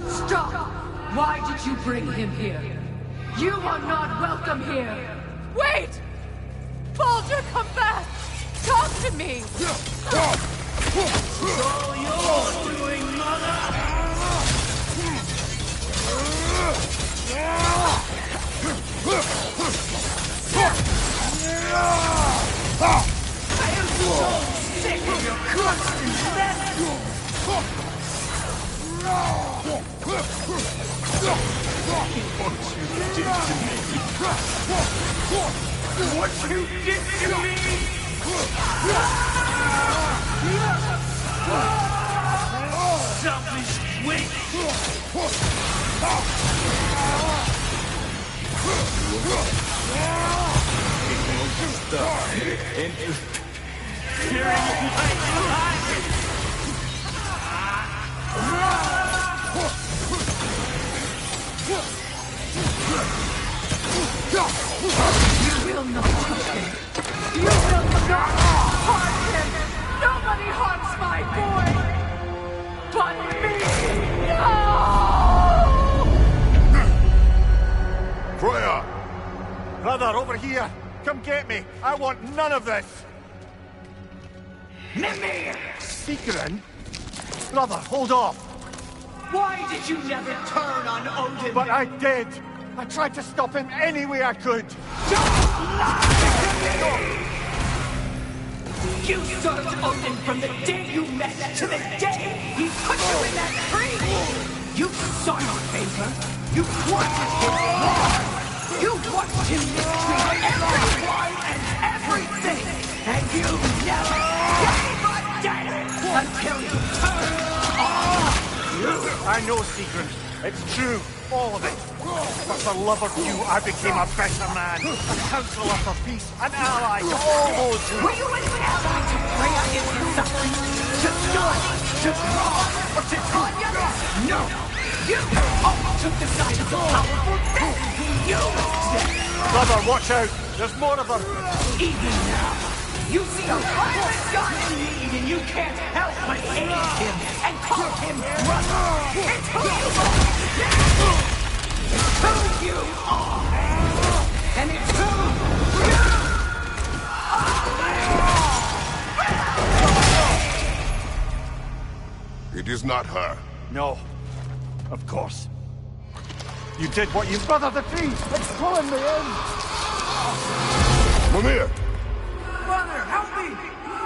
Stop! Why did you bring him here? You are not welcome here! Wait! Baldur, come back! Talk to me! It's all yours, doing, mother! I am so sick of your constant mess! What you did to me! Selfish witch! You will not touch him! You will not harm him! Nobody harms my boy! But me! No! Freya! Brother, over here! Come get me! I want none of this! Mimir! Sigrun? Brother, hold off! Why did you never turn on Odin? But I did! I tried to stop him any way I could! Don't lie to me! You served Odin from the day you met to the day he put you in that tree! You sought favor! You wanted his war! You watched him mistreat everyone and everything! And you never gave a damn until you turned on you! I know, Secret. It's true. All of it. But for love of you, I became a better man. A counselor for peace. An ally to all those who... Were you an ally to Freya in her suffering? To Snorri? To Thrall? Or to Tanya? No! You always took the side of the powerful dead! You did! Brother, watch out! There's more of them! Even now, you see a violent god in need and you can't help but aid him and call him brother! It's who you are! It's who you are! And it's who you are! It is not her. No. Of course. You did what you... Brother, the tree! It's pulling me in! Mimir! Brother, help me!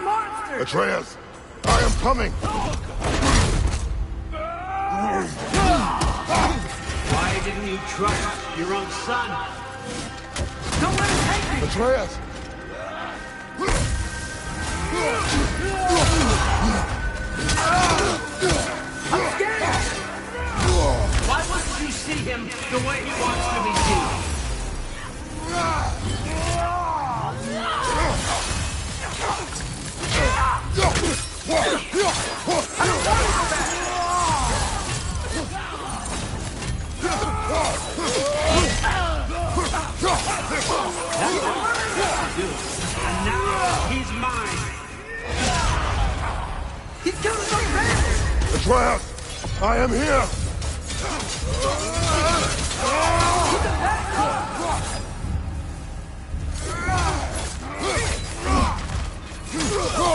Monster! Atreus! I am coming! Why didn't you trust your own son? Don't let him take me! Atreus! I'm scared! Why wouldn't you see him the way he wants to be seen? And now he's mine! He's killed us already! Atreus! I am here!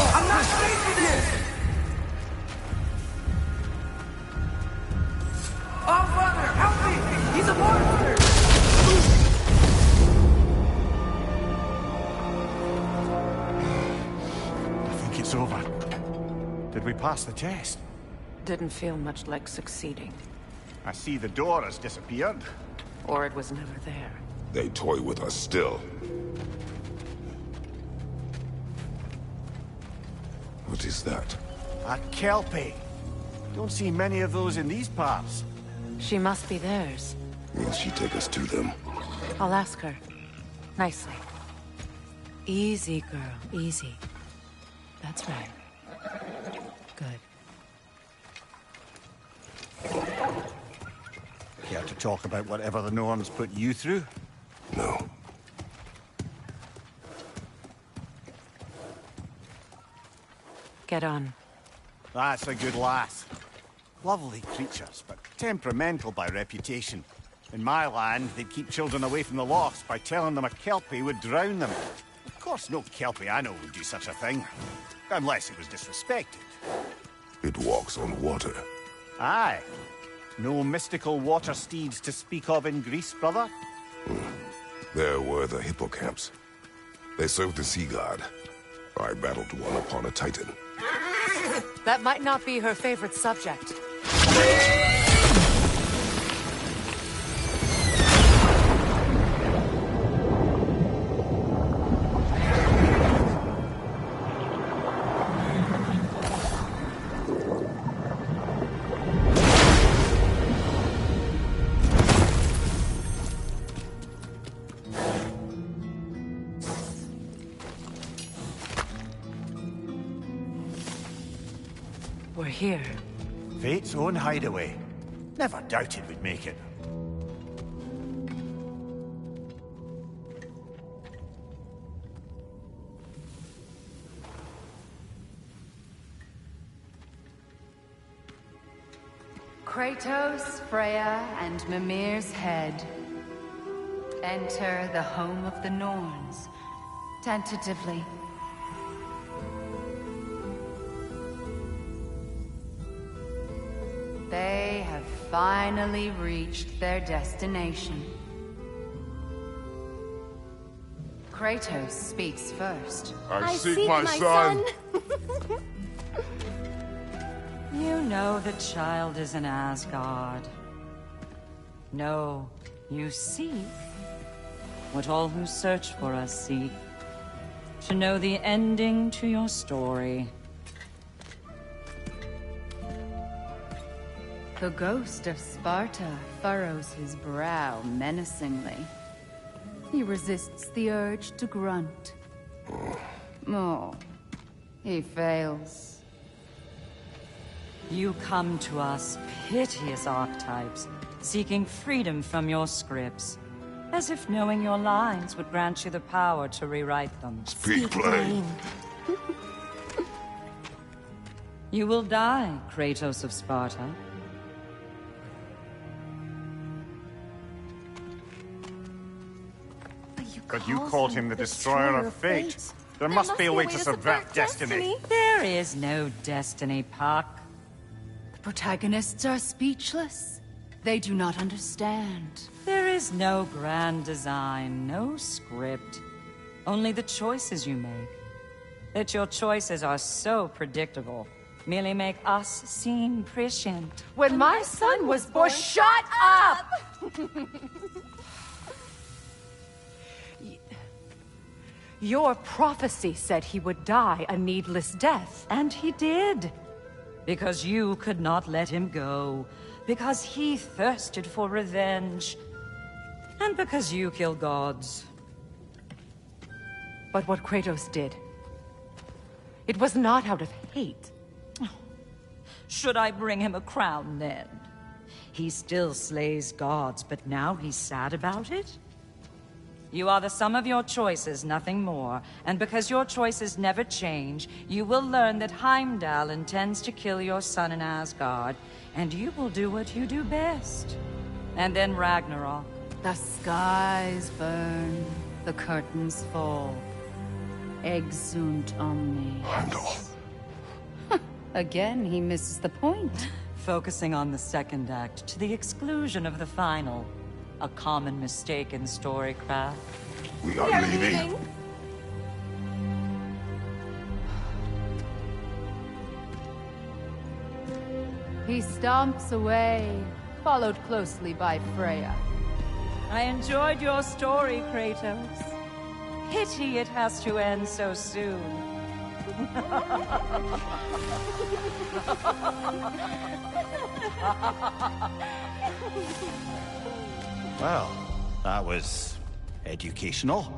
I'm not ready for this! Oh, brother, help me! He's a monster! I think it's over. Did we pass the test? Didn't feel much like succeeding. I see the door has disappeared. Or it was never there. They toy with us still. What is that? A Kelpie. Don't see many of those in these parts. She must be theirs. Will she take us to them? I'll ask her. Nicely. Easy, girl. Easy. That's right. Good. Care to talk about whatever the Norns put you through? No. Get on. That's a good lass. Lovely creatures, but temperamental by reputation. In my land, they'd keep children away from the lochs by telling them a Kelpie would drown them. Of course, no Kelpie I know would do such a thing. Unless it was disrespected. It walks on water. Aye. No mystical water steeds to speak of in Greece, brother? There were the hippocamps. They served the sea god. I battled one upon a titan. That might not be her favorite subject. We're here. Fate's own hideaway. Never doubted we'd make it. Kratos, Freya, and Mimir's head. Enter the home of the Norns. Tentatively. have finally reached their destination. Kratos speaks first. I seek my son. You know the child is in Asgard. No, you seek what all who search for us seek. To know the ending to your story. The ghost of Sparta furrows his brow menacingly. He resists the urge to grunt. Oh, he fails. You come to us, piteous archetypes, seeking freedom from your scripts. As if knowing your lines would grant you the power to rewrite them. Speak plain. You will die, Kratos of Sparta. But you called him the Destroyer of Fate. There must be a way to subvert destiny. There is no destiny, Puck. The protagonists are speechless. They do not understand. There is no grand design, no script. Only the choices you make. That your choices are so predictable merely make us seem prescient. When my son was born, shut up! Your prophecy said he would die a needless death. And he did. Because you could not let him go. Because he thirsted for revenge. And because you kill gods. But what Kratos did, it was not out of hate. Should I bring him a crown then? He still slays gods, but now he's sad about it? You are the sum of your choices, nothing more. And because your choices never change, you will learn that Heimdall intends to kill your son in Asgard, and you will do what you do best. And then Ragnarok. The skies burn, the curtains fall. Exunt omnes. Heimdall. Again, he misses the point. Focusing on the second act to the exclusion of the final. A common mistake in storycraft. We are leaving. He stomps away, followed closely by Freya. I enjoyed your story, Kratos. Pity it has to end so soon. Well, that was educational.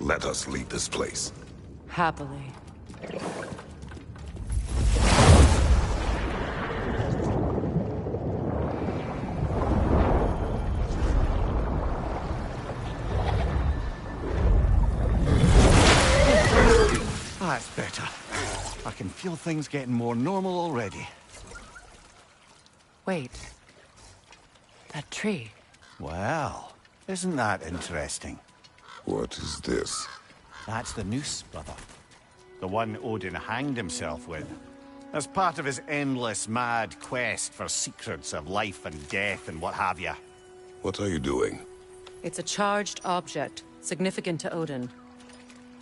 Let us leave this place. Happily. That's better. I can feel things getting more normal already. Wait. That tree. Well, isn't that interesting? What is this? That's the noose, brother. The one Odin hanged himself with. As part of his endless, mad quest for secrets of life and death and what have you. What are you doing? It's a charged object, significant to Odin.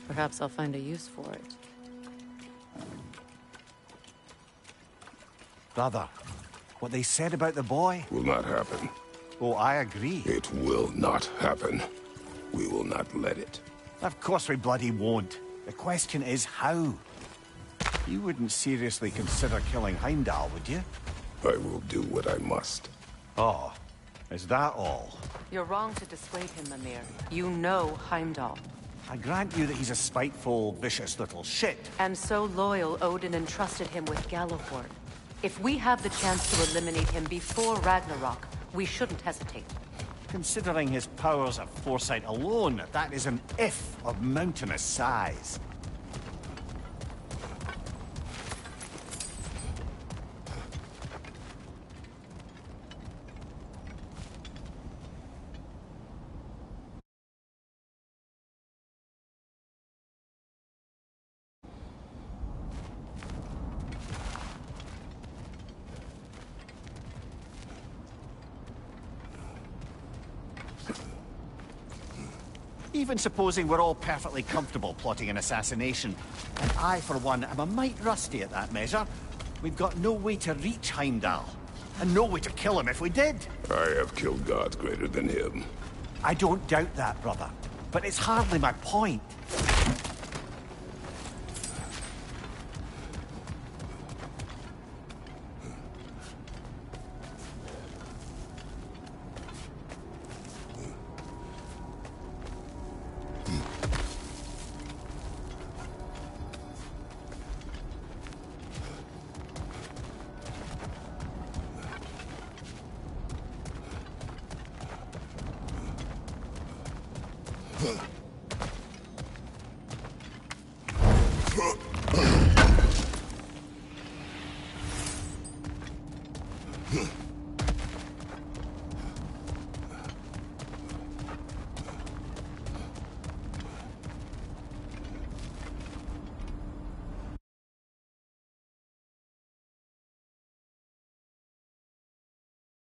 Perhaps I'll find a use for it. Brother, what they said about the boy? Will not happen. Oh, I agree. It will not happen. We will not let it. Of course we bloody won't. The question is how. You wouldn't seriously consider killing Heimdall, would you? I will do what I must. Oh, is that all? You're wrong to dissuade him, Mimir. You know Heimdall. I grant you that he's a spiteful, vicious little shit. And so loyal, Odin entrusted him with Gjallarhorn. If we have the chance to eliminate him before Ragnarok, we shouldn't hesitate. Considering his powers of foresight alone, that is an if of mountainous size. Even supposing we're all perfectly comfortable plotting an assassination, and I, for one, am a mite rusty at that measure, we've got no way to reach Heimdall, and no way to kill him if we did. I have killed gods greater than him. I don't doubt that, brother, but it's hardly my point. Huh.